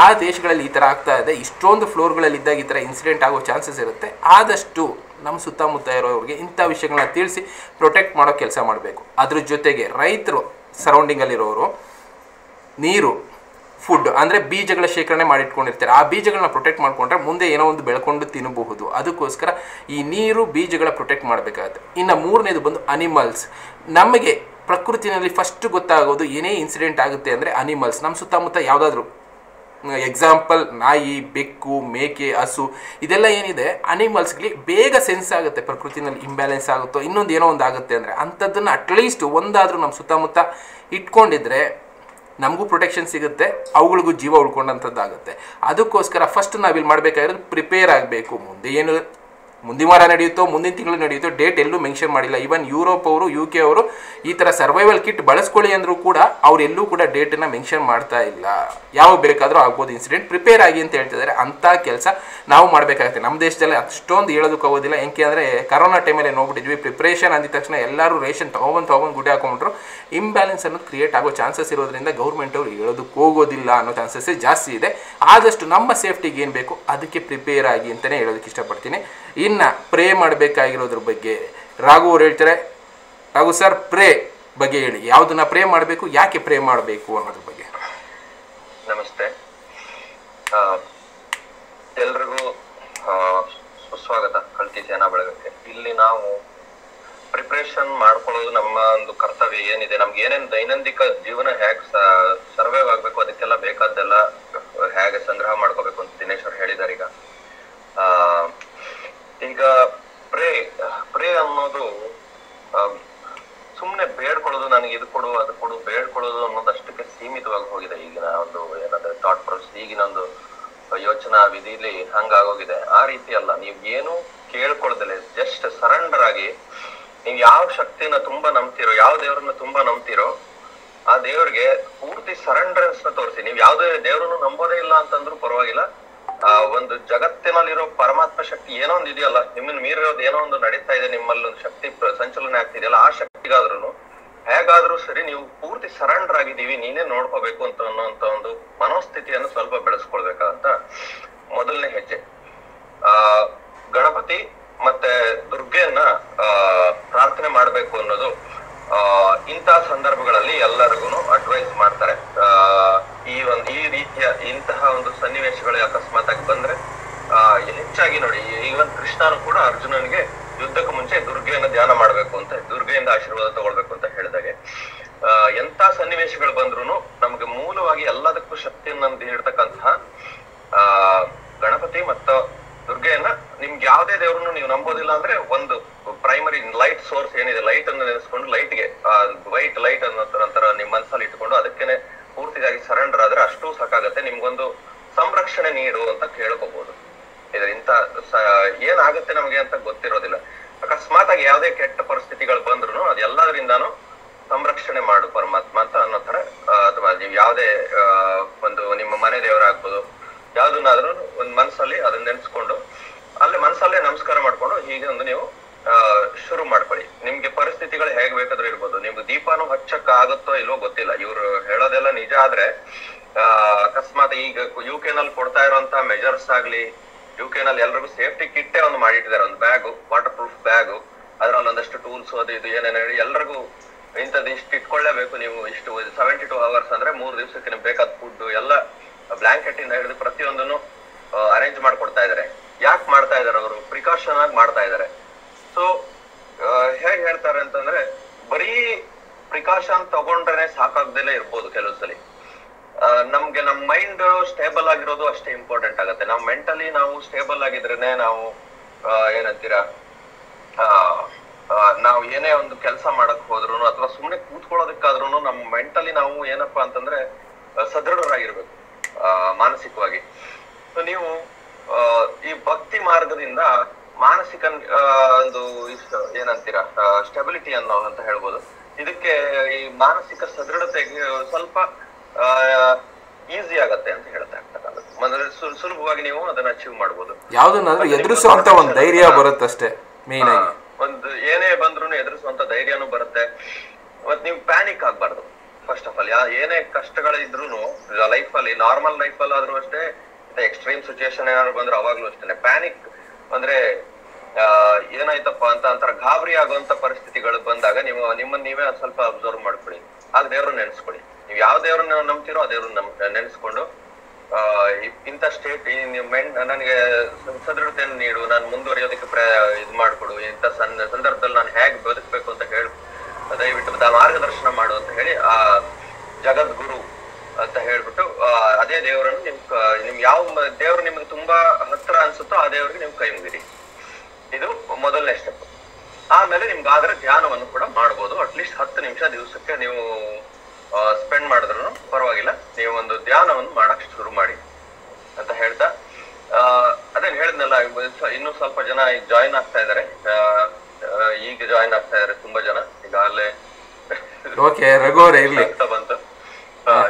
ಆ ದೇಶಗಳಲ್ಲಿ ಈ ಥರ ಆಗ್ತಾ ಇದೆ, ಇಷ್ಟೊಂದು ಫ್ಲೋರ್ಗಳಲ್ಲಿದ್ದಾಗ ಈ ಥರ ಇನ್ಸಿಡೆಂಟ್ ಆಗೋ ಚಾನ್ಸಸ್ ಇರುತ್ತೆ. ಆದಷ್ಟು ನಮ್ಮ ಸುತ್ತಮುತ್ತ ಇರೋರಿಗೆ ಇಂಥ ವಿಷಯಗಳನ್ನ ತಿಳಿಸಿ ಪ್ರೊಟೆಕ್ಟ್ ಮಾಡೋ ಕೆಲಸ ಮಾಡಬೇಕು. ಅದ್ರ ಜೊತೆಗೆ ರೈತರು, ಸರೌಂಡಿಂಗಲ್ಲಿರೋರು ನೀರು, ಫುಡ್ ಅಂದರೆ ಬೀಜಗಳ ಶೇಖರಣೆ ಮಾಡಿಟ್ಕೊಂಡಿರ್ತಾರೆ. ಆ ಬೀಜಗಳನ್ನ ಪ್ರೊಟೆಕ್ಟ್ ಮಾಡಿಕೊಂಡ್ರೆ ಮುಂದೆ ಏನೋ ಒಂದು ಬೆಳ್ಕೊಂಡು ತಿನ್ನಬಹುದು. ಅದಕ್ಕೋಸ್ಕರ ಈ ನೀರು, ಬೀಜಗಳ ಪ್ರೊಟೆಕ್ಟ್ ಮಾಡಬೇಕಾಗುತ್ತೆ. ಇನ್ನು 3ನೇದು ಬಂದು ಅನಿಮಲ್ಸ್. ನಮಗೆ ಪ್ರಕೃತಿನಲ್ಲಿ ಫಸ್ಟ್ ಗೊತ್ತಾಗೋದು ಏನೇ ಇನ್ಸಿಡೆಂಟ್ ಆಗುತ್ತೆ ಅಂದರೆ ಅನಿಮಲ್ಸ್. ನಮ್ಮ ಸುತ್ತಮುತ್ತ ಯಾವುದಾದ್ರೂ ಎಕ್ಸಾಂಪಲ್ ನಾಯಿ, ಬೆಕ್ಕು, ಮೇಕೆ, ಹಸು, ಇದೆಲ್ಲ ಏನಿದೆ ಅನಿಮಲ್ಸ್ಗೆ ಬೇಗ ಸೆನ್ಸ್ ಆಗುತ್ತೆ ಪ್ರಕೃತಿನಲ್ಲಿ ಇಂಬ್ಯಾಲೆನ್ಸ್ ಆಗುತ್ತೋ ಇನ್ನೊಂದು ಏನೋ ಒಂದು ಆಗುತ್ತೆ ಅಂದರೆ. ಅಂಥದ್ದನ್ನು ಅಟ್ಲೀಸ್ಟ್ ಒಂದಾದರೂ ನಮ್ಮ ಸುತ್ತಮುತ್ತ ಇಟ್ಕೊಂಡಿದ್ರೆ ನಮಗೂ ಪ್ರೊಟೆಕ್ಷನ್ ಸಿಗುತ್ತೆ, ಅವುಗಳಿಗೂ ಜೀವ ಉಳ್ಕೊಂಡಂಥದ್ದಾಗುತ್ತೆ. ಅದಕ್ಕೋಸ್ಕರ ಫಸ್ಟ್ ನಾವಿಲ್ಲಿ ಮಾಡಬೇಕಾಗಿರೋದು ಪ್ರಿಪೇರ್ ಆಗಬೇಕು. ಮುಂದಿನ ವಾರ ನಡೆಯುತ್ತೋ, ಮುಂದಿನ ತಿಂಗಳು ನಡೆಯುತ್ತೋ, ಡೇಟ್ ಎಲ್ಲೂ ಮೆನ್ಷನ್ ಮಾಡಿಲ್ಲ. ಈವನ್ ಯುರೋಪ್ ಅವರು, UK ಅವರು ಈ ಥರ ಸರ್ವೈವಲ್ ಕಿಟ್ ಬಳಸ್ಕೊಳ್ಳಿ ಅಂದರೂ ಕೂಡ ಅವರೆಲ್ಲೂ ಕೂಡ ಡೇಟನ್ನು ಮೆನ್ಷನ್ ಮಾಡ್ತಾ ಇಲ್ಲ. ಯಾವಾಗ ಬೇಕಾದರೂ ಆಗ್ಬೋದು ಇನ್ಸಿಡೆಂಟ್, ಪ್ರಿಪೇರ್ ಆಗಿ ಅಂತ ಹೇಳ್ತಿದ್ದಾರೆ. ಅಂಥ ಕೆಲಸ ನಾವು ಮಾಡಬೇಕಾಗುತ್ತೆ. ನಮ್ಮ ದೇಶದಲ್ಲಿ ಅಷ್ಟೊಂದು ಹೇಳೋದಕ್ಕಾಗೋದಿಲ್ಲ. ಏನಕ್ಕೆ ಅಂದರೆ ಕರೋನಾ ಟೈಮಲ್ಲಿ ನೋಡ್ಬಿಟ್ಟಿದ್ವಿ, ಪ್ರಿಪ್ರೇಷನ್ ಅಂದಿದ ತಕ್ಷಣ ಎಲ್ಲರೂ ರೇಷನ್ ತೊಗೊಂಡು ಗುಡ್ಡೆ ಹಾಕೊಂಡ್ಬಿಟ್ರು. ಇಂಬ್ಯಾಲೆನ್ಸ್ ಅನ್ನೋದು ಕ್ರಿಯೇಟ್ ಆಗೋ ಚಾನ್ಸಸ್ ಇರೋದ್ರಿಂದ ಗೌರ್ಮೆಂಟ್ ಅವರು ಹೇಳೋದಕ್ಕೆ ಹೋಗೋದಿಲ್ಲ ಅನ್ನೋ ಚಾನ್ಸಸ್ ಜಾಸ್ತಿ ಇದೆ. ಆದಷ್ಟು ನಮ್ಮ ಸೇಫ್ಟಿಗೆ ಏನು ಬೇಕು ಅದಕ್ಕೆ ಪ್ರಿಪೇರ್ ಆಗಿ ಅಂತಲೇ ಹೇಳೋದಕ್ಕೆ ಇಷ್ಟಪಡ್ತೀನಿ. ಇನ್ನು ಪ್ರೇ ಮಾಡಬೇಕಾಗಿರೋದ್ರ ಬಗ್ಗೆ ರಾಘು ಅವ್ರು ಹೇಳ್ತಾರೆ. ರಾಘು ಸರ್, ಪ್ರೇ ಬಗ್ಗೆ ಹೇಳಿ, ಯಾವುದನ್ನ ಪ್ರೇ ಮಾಡಬೇಕು, ಯಾಕೆ ಪ್ರೇ ಮಾಡಬೇಕು ಅನ್ನೋದ್ರ ಬಗ್ಗೆ. ನಮಸ್ತೆ, ಎಲ್ರಿಗೂ ಸುಸ್ವಾಗತ ಕಲ್ಕಿ ಸೇನಾ ಬಳಗಕ್ಕೆ. ಇಲ್ಲಿ ನಾವು ಪ್ರಿಪ್ರೇಷನ್ ಮಾಡ್ಕೊಳ್ಳೋದು ನಮ್ಮ ಒಂದು ಕರ್ತವ್ಯ ಏನಿದೆ. ನಮ್ಗೆ ಏನೇನು ದೈನಂದಿಕ ಜೀವನ ಹೇಗೆ ಸರ್ವೈವ್ ಆಗ್ಬೇಕು, ಅದಕ್ಕೆಲ್ಲ ಬೇಕಾದ್ದೆಲ್ಲ ಹೇಗೆ ಸಂಗ್ರಹ ಮಾಡ್ಕೋಬೇಕು ಅಂತ ದಿನೇಶ್ ಅವ್ರು ಹೇಳಿದ್ದಾರೆ. ಈಗ ಪ್ರೇ ಅನ್ನೋದು ಸುಮ್ನೆ ಬೇಡ್ಕೊಳ್ಳೋದು, ನನಗೆ ಇದು ಕೊಡು ಅದು ಕೊಡು ಬೇಡ್ಕೊಳ್ಳೋದು ಅನ್ನೋದು ಅಷ್ಟಕ್ಕೆ ಸೀಮಿತವಾಗಿ ಹೋಗಿದೆ ಈಗಿನ ಒಂದು ಏನಂದ್ರೆ ಥಾಟ್ ಪ್ರೊಸೆಸ್, ಈಗಿನ ಒಂದು ಯೋಚನಾ ವಿಧಿಲಿ ಹಂಗಾಗೋಗಿದೆ. ಆ ರೀತಿ ಅಲ್ಲ, ನೀವ್ ಏನು ಕೇಳ್ಕೊಳ್ದಲೆ ಜಸ್ಟ್ ಸರೆಂಡರ್ ಆಗಿ ನೀವು ಯಾವ ಶಕ್ತಿನ ತುಂಬಾ ನಂಬ್ತಿರೋ, ಯಾವ ದೇವ್ರನ್ನ ತುಂಬಾ ನಂಬ್ತಿರೋ ಆ ದೇವ್ರಿಗೆ ಪೂರ್ತಿ ಸರೆಂಡರ್ಸ್ ನ ತೋರಿಸಿ. ನೀವ್ ಯಾವ್ದೇ ದೇವ್ರನ್ನು ನಂಬೋದೇ ಇಲ್ಲ ಅಂತಂದ್ರೂ ಪರವಾಗಿಲ್ಲ, ಆ ಒಂದು ಜಗತ್ತಿನಲ್ಲಿರೋ ಪರಮಾತ್ಮ ಶಕ್ತಿ ಏನೋ ಒಂದು ಇದೆಯಲ್ಲ, ನಿಮ್ಮನ್ನ ಮೀರಿರೋದು ಏನೋ ಒಂದು ನಡೀತಾ ಇದೆ, ನಿಮ್ಮಲ್ಲಿ ಒಂದು ಶಕ್ತಿ ಸಂಚಲನೆ ಆಗ್ತಿದೆಯಲ್ಲ, ಆ ಶಕ್ತಿಗಾದ್ರೂ ಹೇಗಾದ್ರೂ ಸರಿ ನೀವು ಪೂರ್ತಿ ಸರೆಂಡರ್ ಆಗಿದ್ದೀವಿ, ನೀನೇ ನೋಡ್ಕೋಬೇಕು ಅಂತ ಅನ್ನೋಂತ ಒಂದು ಮನೋಸ್ಥಿತಿಯನ್ನು ಸ್ವಲ್ಪ ಬೆಳೆಸ್ಕೊಳ್ಬೇಕಂತ ಮೊದಲನೇ ಹೆಜ್ಜೆ. ಗಣಪತಿ ಮತ್ತೆ ದುರ್ಗೆಯನ್ನ ಪ್ರಾರ್ಥನೆ ಮಾಡ್ಬೇಕು ಅನ್ನೋದು ಇಂತಹ ಸಂದರ್ಭಗಳಲ್ಲಿ ಎಲ್ಲರಿಗೂ ಅಡ್ವೈಸ್ ಮಾಡ್ತಾರೆ. ಈ ರೀತಿಯ ಇಂತಹ ಒಂದು ಸನ್ನಿವೇಶಗಳು ಅಕಸ್ಮಾತ್ ಆಗಿ ಬಂದ್ರೆ ಹೆಚ್ಚಾಗಿ ನೋಡಿ, ಈವನ್ ಕೃಷ್ಣನು ಕೂಡ ಅರ್ಜುನನಿಗೆ ಯುದ್ಧಕ್ಕೂ ಮುಂಚೆ ದುರ್ಗೆಯನ್ನ ಧ್ಯಾನ ಮಾಡ್ಬೇಕು ಅಂತ, ದುರ್ಗೆಯಿಂದ ಆಶೀರ್ವಾದ ತಗೊಳ್ಬೇಕು ಅಂತ ಹೇಳಿದಾಗೆ, ಎಂತ ಸನ್ನಿವೇಶಗಳು ಬಂದ್ರು ನಮ್ಗೆ ಮೂಲವಾಗಿ ಎಲ್ಲದಕ್ಕೂ ಶಕ್ತಿಯನ್ನ ನೀಡ್ತಕ್ಕಂತಹ ಗಣಪತಿ ಮತ್ತು ದುರ್ಗೆಯನ್ನ, ನಿಮ್ಗೆ ಯಾವ್ದೇ ದೇವ್ರನ್ನು ನೀವು ನಂಬೋದಿಲ್ಲ ಅಂದ್ರೆ ಒಂದು ಪ್ರೈಮರಿ ಲೈಟ್ ಸೋರ್ಸ್ ಏನಿದೆ, ಲೈಟ್ ಅನ್ನು ನೆನೆಸ್ಕೊಂಡು ಲೈಟ್ಗೆ ವೈಟ್ ಲೈಟ್ ಅನ್ನೋ ನಂತರ ನಿಮ್ ಮನಸ್ಸಲ್ಲಿ ಇಟ್ಕೊಂಡು ಅದಕ್ಕೇನೆ ಪೂರ್ತಿಯಾಗಿ ಸರೆಂಡರ್ ಆದ್ರೆ ಅಷ್ಟು ಸಾಕಾಗತ್ತೆ. ನಿಮ್ಗೊಂದು ಸಂರಕ್ಷಣೆ ನೀಡು ಅಂತ ಕೇಳ್ಕೋಬಹುದು. ಇದರಿಂದ ಏನಾಗುತ್ತೆ ನಮ್ಗೆ ಅಂತ ಗೊತ್ತಿರೋದಿಲ್ಲ. ಅಕಸ್ಮಾತ್ ಆಗಿ ಯಾವ್ದೇ ಕೆಟ್ಟ ಪರಿಸ್ಥಿತಿಗಳು ಬಂದ್ರು ಅದೆಲ್ಲದರಿಂದಾನು ಸಂರಕ್ಷಣೆ ಮಾಡು ಪರಮಾತ್ಮ ಅಂತ ಅನ್ನೋ ತರ, ಅಥವಾ ನೀವು ಯಾವ್ದೇ ಒಂದು ನಿಮ್ಮ ಮನೆ ದೇವರಾಗ್ಬೋದು, ಯಾವ್ದನ್ನಾದ್ರೂ ಒಂದ್ ಮನ್ಸಲ್ಲಿ ಅದನ್ನ ನೆನ್ಸ್ಕೊಂಡು ಅಲ್ಲೇ ಮನ್ಸಲ್ಲೇ ನಮಸ್ಕಾರ ಮಾಡ್ಕೊಂಡು ಹೀಗೆ ಒಂದು ನೀವು ಶುರು ಮಾಡ್ಕೊಳ್ಳಿ. ನಿಮ್ಗೆ ಪರಿಸ್ಥಿತಿಗಳು ಹೇಗ್ ಬೇಕಾದ್ರೂ ಇರ್ಬೋದು. ನಿಮ್ಗೆ ದೀಪಾನು ಹಚ್ಚಕ್ ಆಗುತ್ತೋ ಇಲ್ವೋ ಗೊತ್ತಿಲ್ಲ, ಇವ್ರು ಹೇಳೋದೆಲ್ಲ ನಿಜ ಆದ್ರೆ ಅಕಸ್ಮಾತ್ ಈಗ UK ನಲ್ಲಿ ಕೊಡ್ತಾ ಇರುವಂತಹ ಮೆಜರ್ಸ್ ಆಗ್ಲಿ, UK ನಲ್ಲಿ ಎಲ್ರಿಗೂ ಸೇಫ್ಟಿ ಕಿಟ್ಟೇ ಒಂದು ಮಾಡಿಟ್ಟಿದ್ದಾರೆ, ಒಂದು ಬ್ಯಾಗು, ವಾಟರ್ ಪ್ರೂಫ್ ಬ್ಯಾಗು, ಅದ್ರಲ್ಲಿ ಒಂದಷ್ಟು ಟೂಲ್ಸ್ ಅದು ಇದು ಏನೇನು ಹೇಳಿ ಎಲ್ರಿಗೂ ಇಂಥದ್ದು ಇಷ್ಟು ಇಟ್ಕೊಳ್ಳೇಬೇಕು ನೀವು, ಇಷ್ಟು 72 hours ಅಂದ್ರೆ 3 ದಿವಸಕ್ಕೆ ನಿಮ್ಗೆ ಬೇಕಾದ ಫುಡ್ ಎಲ್ಲ ಬ್ಲಾಂಕೆಟ್ ಇಂದ ಹಿಡಿದು ಪ್ರತಿಯೊಂದನ್ನು ಅರೇಂಜ್ ಮಾಡ್ಕೊಡ್ತಾ ಇದಾರೆ. ಯಾಕೆ ಮಾಡ್ತಾ ಇದಾರೆ? ಅವರು ಪ್ರಿಕಾಷನ್ ಆಗಿ ಮಾಡ್ತಾ ಇದಾರೆ. ಸೊ ಹೇಗ್ ಹೇಳ್ತಾರೆ ಅಂತಂದ್ರೆ, ಬರೀ ಪ್ರಿಕಾಷನ್ ತಗೊಂಡ್ರೆ ಸಾಕಾಗ್ದೆಲ್ಲ ಇರ್ಬೋದು ಕೆಲವು ಸಲ. ನಮ್ಗೆ ನಮ್ ಮೈಂಡ್ ಸ್ಟೇಬಲ್ ಆಗಿರೋದು ಅಷ್ಟೇ ಇಂಪಾರ್ಟೆಂಟ್ ಆಗತ್ತೆ. ನಾವು ಮೆಂಟಲಿ ನಾವು ಸ್ಟೇಬಲ್ ಆಗಿದ್ರೇನೆ ನಾವು ಏನಂತೀರಾ, ನಾವು ಏನೇ ಒಂದು ಕೆಲಸ ಮಾಡಕ್ ಹೋದ್ರು ಅಥವಾ ಸುಮ್ನೆ ಕೂತ್ಕೊಳ್ಳೋದಕ್ಕಾದ್ರೂ ನಮ್ಮ ಮೆಂಟಲಿ ನಾವು ಏನಪ್ಪಾ ಅಂತಂದ್ರೆ ಸದೃಢರಾಗಿರ್ಬೇಕು ಮಾನಸಿಕವಾಗಿ. ನೀವು ಈ ಭಕ್ತಿ ಮಾರ್ಗದಿಂದ ಮಾನಸಿಕ ಒಂದು ಏನಂತೀರಾ ಸ್ಟೆಬಿಲಿಟಿ ಅನ್ನೋ ಅಂತ ಹೇಳ್ಬೋದು. ಇದಕ್ಕೆ ಈ ಮಾನಸಿಕ ಸದೃಢತೆಗೆ ಸ್ವಲ್ಪ ಈಸಿ ಆಗತ್ತೆ ಅಂತ ಹೇಳ್ತಾ ಇರ್ತಕ್ಕಂಥದ್ದು. ಅಂದ್ರೆ ಸುಲಭವಾಗಿ ನೀವು ಅದನ್ನ ಅಚೀವ್ ಮಾಡ್ಬೋದು. ಯಾವ್ದನ್ನಾದ್ರೂ ಎದುರಿಸುವಂತ ಒಂದು ಧೈರ್ಯ ಬರುತ್ತಷ್ಟೇ. ಮೇನ್ ಆಗಿ ಒಂದು ಏನೇ ಬಂದ್ರು ಎದುರಿಸುವಂತ ಧೈರ್ಯನೂ ಬರುತ್ತೆ. ಮತ್ ನೀವು ಪ್ಯಾನಿಕ್ ಆಗ್ಬಾರ್ದು. ಫಸ್ಟ್ ಆಫ್ ಆಲ್ ಏನೇ ಕಷ್ಟಗಳಿದ್ರು ಲೈಫಲ್ಲಿ, ನಾರ್ಮಲ್ ಲೈಫಲ್ಲಿ ಆದ್ರೂ ಅಷ್ಟೇ, ಎಕ್ಸ್ಟ್ರೀಮ್ ಸಿಚುಯೇಷನ್ ಏನಾದ್ರು ಬಂದ್ರೆ ಅವಾಗ್ಲೂ ಅಷ್ಟೇ ಪ್ಯಾನಿಕ್ ಅಂದ್ರೆ ಏನಾಯ್ತಪ್ಪ ಅಂತ ಒಂಥರ ಗಾಬರಿ ಆಗುವಂತ ಪರಿಸ್ಥಿತಿಗಳು ಬಂದಾಗ ನಿಮ್ಮನ್ನ ನೀವೇ ಸ್ವಲ್ಪ ಅಬ್ಸರ್ವ್ ಮಾಡ್ಕೊಳ್ಳಿ. ಆಗ ದೇವ್ರನ್ನ ನೆನ್ಸ್ಕೊಳ್ಳಿ. ನೀವು ಯಾವ ದೇವ್ರನ್ನ ನಂಬ್ತಿರೋ ಆ ದೇವ್ರನ್ನ ನೆನ್ಸ್ಕೊಂಡು ಇಂಥ ಸ್ಟೇಟ್ ನನಗೆ ಸದೃಢತೆಯನ್ನು ನೀಡು, ನಾನು ಮುಂದುವರಿಯೋದಕ್ಕೆ ಇದು ಮಾಡ್ಕೊಡು, ಇಂಥ ಸಂದರ್ಭದಲ್ಲಿ ನಾನು ಹೇಗೆ ಬದುಕಬೇಕು ಅಂತ ಹೇಳಿ ದಯವಿಟ್ಟು ಮಾರ್ಗದರ್ಶನ ಮಾಡು ಅಂತ ಹೇಳಿ ಆ ಜಗದ್ಗುರು ಅಂತ ಹೇಳ್ಬಿಟ್ಟು ಅದೇ ದೇವರನ್ನು ನಿಮ್ ಯಾವ ದೇವ್ರು ನಿಮ್ಗೆ ತುಂಬಾ ಹತ್ರ ಅನ್ಸುತ್ತೋ ಆ ದೇವ್ರಿಗೆ ನೀವು ಕೈ ಮುಗಿರಿ. ಇದು ಮೊದಲನೇ ಸ್ಟೆಪ್. ಆಮೇಲೆ ನಿಮ್ಗಾದ್ರೆ ಧ್ಯಾನವನ್ನು ಕೂಡ ಮಾಡ್ಬೋದು. ಅಟ್ಲೀಸ್ಟ್ 10 ನಿಮಿಷ ದಿವಸಕ್ಕೆ ನೀವು ಸ್ಪೆಂಡ್ ಮಾಡಿದ್ರು ಪರವಾಗಿಲ್ಲ. ನೀವು ಒಂದು ಧ್ಯಾನವನ್ನು ಮಾಡಕ್ ಶುರು ಮಾಡಿ ಅಂತ ಹೇಳ್ತಾ, ಅದೇನ್ ಹೇಳಿದ್ನಲ್ಲ, ಇನ್ನೂ ಸ್ವಲ್ಪ ಜನ ಈಗ ಜಾಯಿನ್ ಆಗ್ತಾ ಇದಾರೆ. ಈಗ ಜಾಯಿನ್ ಆಗ್ತಾ ಇದಾರೆ ತುಂಬಾ ಜನ ಈಗಾಗಲೇ. ಬಂತು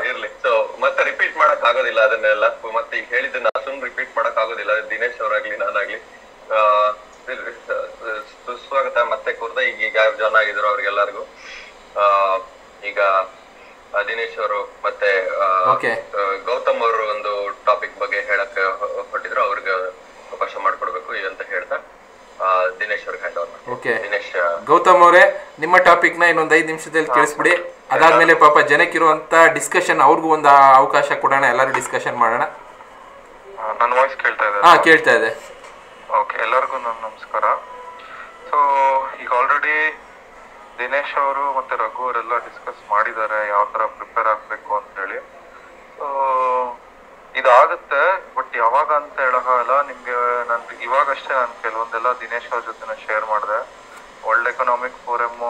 ಇರ್ಲಿ. ಸೊ ಮತ್ತೆ ರಿಪೀಟ್ ಮಾಡಕ್ ಆಗೋದಿಲ್ಲ ಅದನ್ನೆಲ್ಲ. ಮತ್ತೆ ಈಗ ಹೇಳಿದ್ದನ್ನ ಸುಮ್ ರಿಪೀಟ್ ಮಾಡಕ್ ಆಗೋದಿಲ್ಲ. ದಿನೇಶ್ ಅವರಾಗ್ಲಿ ನಾನಾಗ್ಲಿ ಸುಸ್ವಾಗತ ಮತ್ತೆ ಕೂರ್ದ. ಈಗ ಯಾರು ಜಾಯ್ನ್ ಆಗಿದ್ರು ಅವ್ರಿಗೆಲ್ಲರಿಗೂ ಈಗ ದಿನೇಶ್ ಅವರು ಮತ್ತೆ ಗೌತಮ್ ಅವರು ಒಂದು ಟಾಪಿಕ್ ಬಗ್ಗೆ ಹೇಳಕ್ ಹೊರಟಿದ್ರು, ಅವ್ರಿಗೆ ಅವಕಾಶ ಮಾಡ್ಕೊಡ್ಬೇಕು ಅಂತ ಹೇಳ್ತಾ ದಿನೇಶ್ ಅವ್ರಿಗೆ ಹ್ಯಾಂಡ್ ಓವರ್ ಮಾಡ್ತೀನಿ. ದಿನೇಶ್, ಗೌತಮ್ ಅವರೇ, ನಿಮ್ಮ ಟಾಪಿಕ್ ನ ಇನ್ನೊಂದು 5 ನಿಮಿಷದಲ್ಲಿ ತಿಳಿಸ್ಬಿಡಿ. ಅದಾದ್ಮೇಲೆ ಪಾಪ ಜನಕ್ಕಿರುವಂತ ಡಿಸ್ಕಷನ್ ಅವ್ರಿಗೂ ಒಂದು ಅವಕಾಶ ಕೊಡೋಣ, ಎಲ್ಲರೂ ಡಿಸ್ಕಷನ್ ಮಾಡೋಣ. ನನ್ನ ವಾಯ್ಸ್ ಕೇಳ್ತಾ ಇದೆ? ಕೇಳ್ತಾ ಇದೆ. ಓಕೆ, ಎಲ್ಲರಿಗೂ ನನ್ನ ನಮಸ್ಕಾರ. ಸೊ ಈಗ ಆಲ್ರೆಡಿ ದಿನೇಶ್ ಅವರು ಮತ್ತೆ ರಘು ಅವರೆಲ್ಲ ಡಿಸ್ಕಸ್ ಮಾಡಿದ್ದಾರೆ ಯಾವ ತರ ಪ್ರಿಪೇರ್ ಆಗ್ಬೇಕು ಅಂತ ಹೇಳಿ. ಸೊ ಇದಾಗುತ್ತೆ, ಬಟ್ ಯಾವಾಗ ಅಂತ ಹೇಳೋಲ್ಲ. ನಿಮ್ಗೆ ನಾನು ಇವಾಗಷ್ಟೇ ನಾನು ಕೆಲವೊಂದೆಲ್ಲ ದಿನೇಶ್ ಅವ್ರ ಜೊತೆ ಶೇರ್ ಮಾಡಿದೆ. ವರ್ಲ್ಡ್ ಎಕನಾಮಿಕ್ ಫೋರಮ್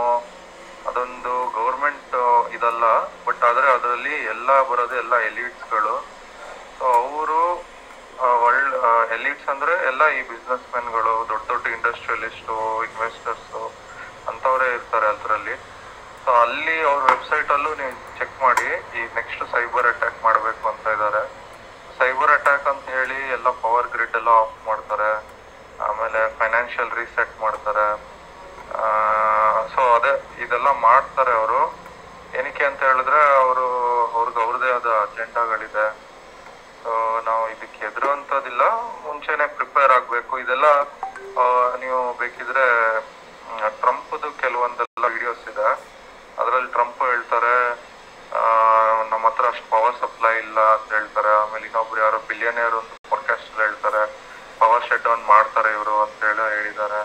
ಅದೊಂದು ಗೌರ್ಮೆಂಟ್ ಇದಲ್ಲ, ಬಟ್ ಆದ್ರೆ ಅದರಲ್ಲಿ ಎಲ್ಲ ಬರೋದು ಎಲ್ಲ ಎಲಿಟ್ಸ್ಗಳು. ಸೊ ಅವರು ವರ್ಲ್ಡ್ ಎಲಿಟ್ಸ್ ಅಂದ್ರೆ ಎಲ್ಲ ಈ ಬಿಸ್ನೆಸ್ ಮೆನ್ಗಳು, ದೊಡ್ಡ ದೊಡ್ಡ ಇಂಡಸ್ಟ್ರಿಯಲಿಸ್ಟು, ಇನ್ವೆಸ್ಟರ್ಸು ಅಂತವರೇ ಇರ್ತಾರೆ ಅದರಲ್ಲಿ. ಸೊ ಅಲ್ಲಿ ಅವ್ರ ವೆಬ್ಸೈಟಲ್ಲೂ ನೀವು ಚೆಕ್ ಮಾಡಿ, ಈಗ ನೆಕ್ಸ್ಟ್ ಸೈಬರ್ ಅಟ್ಯಾಕ್ ಮಾಡಬೇಕು ಅಂತ ಇದ್ದಾರೆ. ಸೈಬರ್ ಅಟ್ಯಾಕ್ ಅಂತ ಹೇಳಿ ಎಲ್ಲ ಪವರ್ ಗ್ರಿಡ್ ಎಲ್ಲ ಆಫ್ ಮಾಡ್ತಾರೆ, ಆಮೇಲೆ ಫೈನಾನ್ಷಿಯಲ್ ರೀಸೆಟ್ ಮಾಡ್ತಾರೆ. ಸೊ ಅದೇ ಇದೆಲ್ಲ ಮಾಡ್ತಾರೆ ಅವರು. ಏನಕ್ಕೆ ಅಂತ ಹೇಳಿದ್ರೆ ಅವ್ರದ್ದೇ ಆದ ಅಜೆಂಡಾಗಳಿದೆ. ಸೊ ನಾವು ಇದಕ್ಕೆ ಹೆದರುವಂಥದ್ದಿಲ್ಲ, ಮುಂಚೆನೆ ಪ್ರಿಪೇರ್ ಆಗಬೇಕು. ಇದೆಲ್ಲ ನೀವು ಬೇಕಿದ್ರೆ ಟ್ರಂಪ್ದು ಕೆಲವೊಂದೆಲ್ಲ ವಿಡಿಯೋಸ್ ಇದೆ, ಅದರಲ್ಲಿ ಟ್ರಂಪ್ ಹೇಳ್ತಾರೆ ನಮ್ಮ ಹತ್ರ ಅಷ್ಟು ಪವರ್ ಸಪ್ಲೈ ಇಲ್ಲ ಅಂತ ಹೇಳ್ತಾರೆ. ಆಮೇಲೆ ಇನ್ನೊಬ್ರು ಯಾರೋ ಬಿಲಿಯನಿಯರ್ ಒಂದು ಪಾಡ್ಕಾಸ್ಟ್ ಹೇಳ್ತಾರೆ ಪವರ್ ಶಟ್ ಡೌನ್ ಮಾಡ್ತಾರೆ ಇವರು ಅಂತ ಹೇಳಿದ್ದಾರೆ.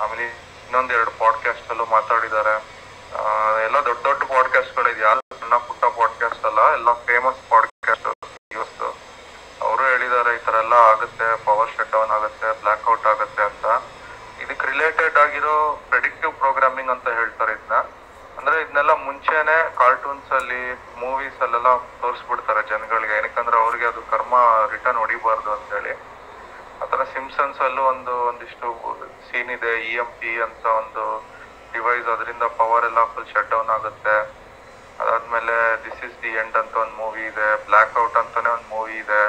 ಆಮೇಲೆ ಇನ್ನೊಂದೆರಡು ಪಾಡ್ಕಾಸ್ಟ್ ಅಲ್ಲೂ ಮಾತಾಡಿದ್ದಾರೆ. ಎಲ್ಲ ದೊಡ್ಡ ದೊಡ್ಡ ಪಾಡ್ಕಾಸ್ಟ್ಗಳಿದೆ, ಯಾರು ಸಣ್ಣ ಪುಟ್ಟ ಪಾಡ್ಕಾಸ್ಟ್ ಅಲ್ಲ, ಎಲ್ಲ ಫೇಮಸ್ ಪಾಡ್ಕಾಸ್ಟ್ ಇವತ್ತು. ಅವರು ಹೇಳಿದ್ದಾರೆ ಈ ತರ ಎಲ್ಲ ಆಗುತ್ತೆ, ಪವರ್ ಶಟ್ ಡೌನ್ ಆಗುತ್ತೆ, ಬ್ಲ್ಯಾಕ್ ಔಟ್ ಆಗುತ್ತೆ ಅಂತ. ಇದಕ್ಕೆ ರಿಲೇಟೆಡ್ ಆಗಿರೋ ಪ್ರೆಡಿಕ್ಟಿವ್ ಪ್ರೋಗ್ರಾಮಿಂಗ್ ಅಂತ ಹೇಳ್ತಾರೆ ಇದನ್ನ. ಅಂದ್ರೆ ಇದನ್ನೆಲ್ಲ ಮುಂಚೆನೆ ಕಾರ್ಟೂನ್ಸ್ ಅಲ್ಲಿ, ಮೂವೀಸ್ ಅಲ್ಲೆಲ್ಲ ತೋರಿಸ್ಬಿಡ್ತಾರೆ ಜನಗಳಿಗೆ, ಏನಕ್ಕಂದ್ರೆ ಅವ್ರಿಗೆ ಅದು ಕರ್ಮ ರಿಟರ್ನ್ ಹೊಡಿಬಾರ್ದು ಅಂತ ಹೇಳಿ. ಆತರ ಸಿಂಪ್ಸನ್ಸ್ ಅಲ್ಲೂ ಒಂದಿಷ್ಟು ಸೀನ್ ಇದೆ, EMP ಅಂತ ಒಂದು ಡಿವೈಸ್, ಅದರಿಂದ ಪವರ್ ಎಲ್ಲ ಫುಲ್ ಶಟ್ ಡೌನ್ ಆಗುತ್ತೆ. ಅದಾದ್ಮೇಲೆ ದಿಸ್ ಇಸ್ ದಿ ಎಂಡ್ ಅಂತ ಒಂದು ಮೂವಿ ಇದೆ, ಬ್ಲ್ಯಾಕ್ ಔಟ್ ಅಂತಾನೆ ಒಂದು ಮೂವಿ ಇದೆ,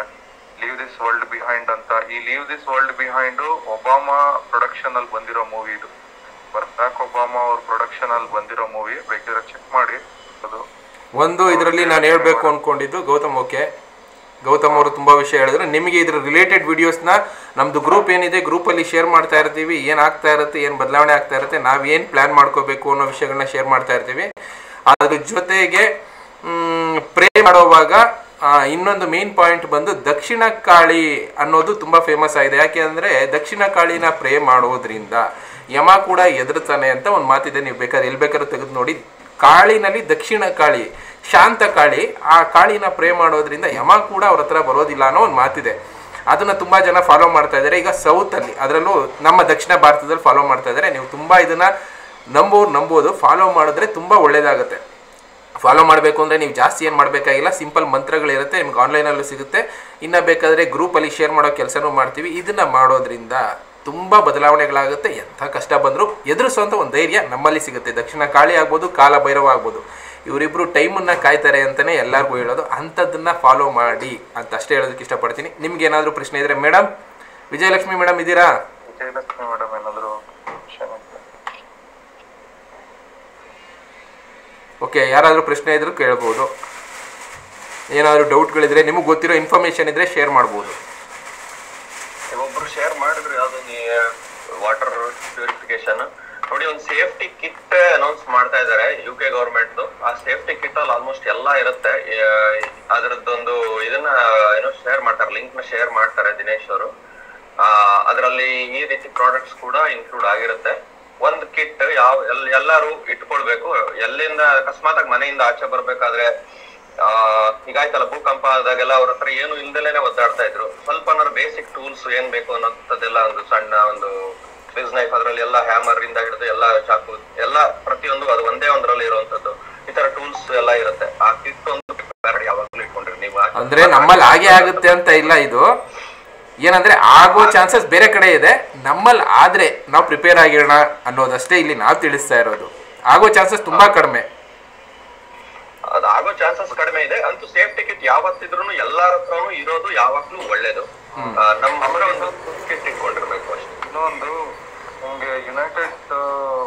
ಲೀವ್ ದಿಸ್ ವರ್ಲ್ಡ್ ಬಿಹೈಂಡ್ ಅಂತ. ಈ leave this world behind Obama production ಅಲ್ಲಿ ಬಂದಿರೋ ಮೂವಿ ಇದು, ಬರಾಕ್ ಒಬಾಮಾ ಅವ್ರ ಪ್ರೊಡಕ್ಷನ್ ಅಲ್ಲಿ ಬಂದಿರೋ ಮೂವಿ, ಬೇಕಿದ್ರೆ ಚೆಕ್ ಮಾಡಿ. ಅದು ಒಂದು ಇದರಲ್ಲಿ ನಾನು ಹೇಳ್ಬೇಕು ಅನ್ಕೊಂಡಿದ್ದು ಗೌತಮ್ ಅವರು ತುಂಬಾ ವಿಷಯ ಹೇಳಿದ್ರು. ನಿಮಗೆ ಇದ್ರ ರಿಲೇಟೆಡ್ ವಿಡಿಯೋಸ್ನ ನಮ್ದು ಗ್ರೂಪ್ ಏನಿದೆ, ಗ್ರೂಪಲ್ಲಿ ಶೇರ್ ಮಾಡ್ತಾ ಇರ್ತೀವಿ. ಏನಾಗ್ತಾ ಇರುತ್ತೆ, ಏನು ಬದಲಾವಣೆ ಆಗ್ತಾ ಇರುತ್ತೆ, ನಾವೇನು ಪ್ಲಾನ್ ಮಾಡ್ಕೋಬೇಕು ಅನ್ನೋ ವಿಷಯಗಳನ್ನ ಶೇರ್ ಮಾಡ್ತಾ ಇರ್ತೀವಿ. ಅದ್ರ ಜೊತೆಗೆ ಪ್ರೇ ಮಾಡುವಾಗ ಇನ್ನೊಂದು ಮೇನ್ ಪಾಯಿಂಟ್ ಬಂದು ದಕ್ಷಿಣ ಕಾಳಿ ಅನ್ನೋದು ತುಂಬ ಫೇಮಸ್ ಆಗಿದೆ. ಯಾಕೆ ಅಂದರೆ ದಕ್ಷಿಣ ಕಾಳಿನ ಪ್ರೇ ಮಾಡೋದ್ರಿಂದ ಯಮ ಕೂಡ ಎದುರುತ್ತಾನೆ ಅಂತ ಒಂದು ಮಾತಿದೆ. ನೀವು ಬೇಕಾದ್ರೆ ಎಲ್ಲಿ ಬೇಕಾದ್ರೂ ತೆಗೆದು ನೋಡಿ. ಕಾಳಿನಲ್ಲಿ ದಕ್ಷಿಣ ಕಾಳಿ, ಶಾಂತ ಕಾಳಿ, ಆ ಕಾಳಿನ ಪ್ರೇ ಮಾಡೋದ್ರಿಂದ ಯಮ ಕೂಡ ಅವ್ರ ಹತ್ರ ಬರೋದಿಲ್ಲ ಅನ್ನೋ ಒಂದು ಮಾತಿದೆ. ಅದನ್ನು ತುಂಬ ಜನ ಫಾಲೋ ಮಾಡ್ತಾ ಇದ್ದಾರೆ. ಈಗ ಸೌತಲ್ಲಿ, ಅದರಲ್ಲೂ ನಮ್ಮ ದಕ್ಷಿಣ ಭಾರತದಲ್ಲಿ ಫಾಲೋ ಮಾಡ್ತಾ ಇದ್ದಾರೆ. ನೀವು ತುಂಬ ಇದನ್ನು ನಂಬೋದು, ಫಾಲೋ ಮಾಡಿದ್ರೆ ತುಂಬ ಒಳ್ಳೆಯದಾಗುತ್ತೆ. ಫಾಲೋ ಮಾಡಬೇಕು ಅಂದರೆ ನೀವು ಜಾಸ್ತಿ ಏನು ಮಾಡಬೇಕಾಗಿಲ್ಲ, ಸಿಂಪಲ್ ಮಂತ್ರಗಳಿರುತ್ತೆ, ನಿಮ್ಗೆ ಆನ್ಲೈನಲ್ಲೂ ಸಿಗುತ್ತೆ. ಇನ್ನು ಬೇಕಾದರೆ ಗ್ರೂಪಲ್ಲಿ ಶೇರ್ ಮಾಡೋ ಕೆಲಸನೂ ಮಾಡ್ತೀವಿ. ಇದನ್ನು ಮಾಡೋದ್ರಿಂದ ತುಂಬ ಬದಲಾವಣೆಗಳಾಗುತ್ತೆ. ಎಂಥ ಕಷ್ಟ ಬಂದರೂ ಎದುರಿಸುವಂಥ ಒಂದು ಧೈರ್ಯ ನಮ್ಮಲ್ಲಿ ಸಿಗುತ್ತೆ. ದಕ್ಷಿಣ ಕಾಳಿ ಆಗ್ಬೋದು, ಕಾಲ ಭೈರವ ಆಗ್ಬೋದು, ಇವರಿಬ್ಬರು ಟೈಮನ್ನು ಕಾಯ್ತಾರೆ ಅಂತಲೇ ಎಲ್ಲರಿಗೂ ಹೇಳೋದು. ಅಂಥದ್ದನ್ನು ಫಾಲೋ ಮಾಡಿ ಅಂತ ಅಷ್ಟೇ ಹೇಳೋದಕ್ಕೆ ಇಷ್ಟಪಡ್ತೀನಿ. ನಿಮ್ಗೆ ಏನಾದರೂ ಪ್ರಶ್ನೆ ಇದ್ದರೆ ಮೇಡಮ್, ವಿಜಯಲಕ್ಷ್ಮಿ ಮೇಡಮ್ ಇದ್ದೀರಾ? ವಿಜಯಲಕ್ಷ್ಮಿ ಮೇಡಮ್ ಏನಾದರೂ ಓಕೆ, ಯಾರಾದರೂ ಪ್ರಶ್ನೆ ಇದ್ರೂ ಕೇಳ್ಬೋದು. ಏನಾದರೂ ಡೌಟ್ಗಳಿದ್ರೆ, ನಿಮಗೆ ಗೊತ್ತಿರೋ ಇನ್ಫಾರ್ಮೇಷನ್ ಇದ್ದರೆ ಶೇರ್ ಮಾಡ್ಬೋದು. ಒಬ್ರು ಶೇರ್ ಮಾಡಿದ್ರು ಯಾವ್ದೊಂದು ವಾಟರ್ ಪ್ಯೂರಿಫಿಕೇಶನ್ ನೋಡಿ, ಒಂದು ಸೇಫ್ಟಿ ಕಿಟ್ ಅನೌನ್ಸ್ ಮಾಡ್ತಾ ಇದ್ದಾರೆ UK ಗವರ್ಮೆಂಟ್. ಆ ಸೇಫ್ಟಿ ಕಿಟ್ ಅಲ್ಲಿ ಆಲ್ಮೋಸ್ಟ್ ಎಲ್ಲ ಇರುತ್ತೆ. ಅದರದ್ದೊಂದು ಇದನ್ನ ಏನೋ ಶೇರ್ ಮಾಡ್ತಾರೆ, ಲಿಂಕ್ ನ ಶೇರ್ ಮಾಡ್ತಾರೆ ದಿನೇಶ್ ಅವರು. ಅದರಲ್ಲಿ ಈ ರೀತಿ ಪ್ರಾಡಕ್ಟ್ಸ್ ಕೂಡ ಇನ್ಕ್ಲೂಡ್ ಆಗಿರುತ್ತೆ. ಒಂದು ಕಿಟ್ ಎಲ್ಲರೂ ಇಟ್ಕೊಳ್ಬೇಕು. ಎಲ್ಲಿಂದ ಅಕಸ್ಮಾತ್ ಮನೆಯಿಂದ ಆಚೆ ಬರ್ಬೇಕಾದ್ರೆ ಹೀಗಾಯ್ತಲ್ಲ, ಭೂಕಂಪ ಆದಾಗೆಲ್ಲ ಅವ್ರ ಹತ್ರ ಏನು ಇಲ್ದಲೇನೆ ಒದ್ದಾಡ್ತಾ ಇದ್ರು. ಸ್ವಲ್ಪ ಬೇಸಿಕ್ ಟೂಲ್ಸ್ ಏನ್ ಬೇಕು ಅನ್ನೋಂಥದ್ದೆಲ್ಲ, ಒಂದು ಸಣ್ಣ ಒಂದು ಸ್ವಿಸ್ ನೈಫ್, ಅದರಲ್ಲಿ ಎಲ್ಲ ಹ್ಯಾಮರ್ ಇಂದ ಹಿಡಿದು ಎಲ್ಲ ಚಾಕು ಎಲ್ಲ ಪ್ರತಿಯೊಂದು ಅದು ಒಂದೇ ಒಂದರಲ್ಲಿ ಇರುವಂತದ್ದು. ಈ ತರ ಟೂಲ್ಸ್ ಎಲ್ಲ ಇರುತ್ತೆ. ಆ ಕಿಟ್ ಒಂದು ಯಾವಾಗ್ಲೂ ಇಟ್ಕೊಂಡ್ರಿ ನೀವು. ಅಂದ್ರೆ ನಮ್ಮಲ್ಲಿ ಹಾಗೆ ಆಗುತ್ತೆ ಅಂತ ಇಲ್ಲ. ಇದು ಏನಂದ್ರೆ ಆಗೋ ಚಾನ್ಸಸ್ ಬೇರೆ ಕಡೆ ಇದೆ, ನಮ್ಮಲ್ಲಿ ಆದ್ರೆ ನಾವು ಪ್ರಿಪೇರ್ ಆಗಿರೋಣ ಅನ್ನೋದಷ್ಟೇ ಇಲ್ಲಿ ನಾವು ತಿಳಿಸ್ತಾ ಇರೋದು. ಆಗೋ ಚಾನ್ಸಸ್ ತುಂಬಾ ಕಡಿಮೆ. ಅದಾಗೋ ಚಾನ್ಸಸ್ ಕಡಿಮೆ ಇದೆ. ಅಂತೂ ಸೇಫ್ಟಿ ಕಿಟ್ ಯಾವತ್ತಿದ್ರು ಎಲ್ಲಾರ ಹತ್ರನು ಇರೋದು ಯಾವಾಗ್ಲೂ ಒಳ್ಳೇದು. ನಮ್ಮ ಹತ್ರ ಒಂದು ಕಿಟ್ ಇಟ್ಕೊಂಡಿರ್ಬೇಕು ಅಷ್ಟೇ. ಇನ್ನೊಂದು, ನಿಮ್ಗೆ ಯುನೈಟೆಡ್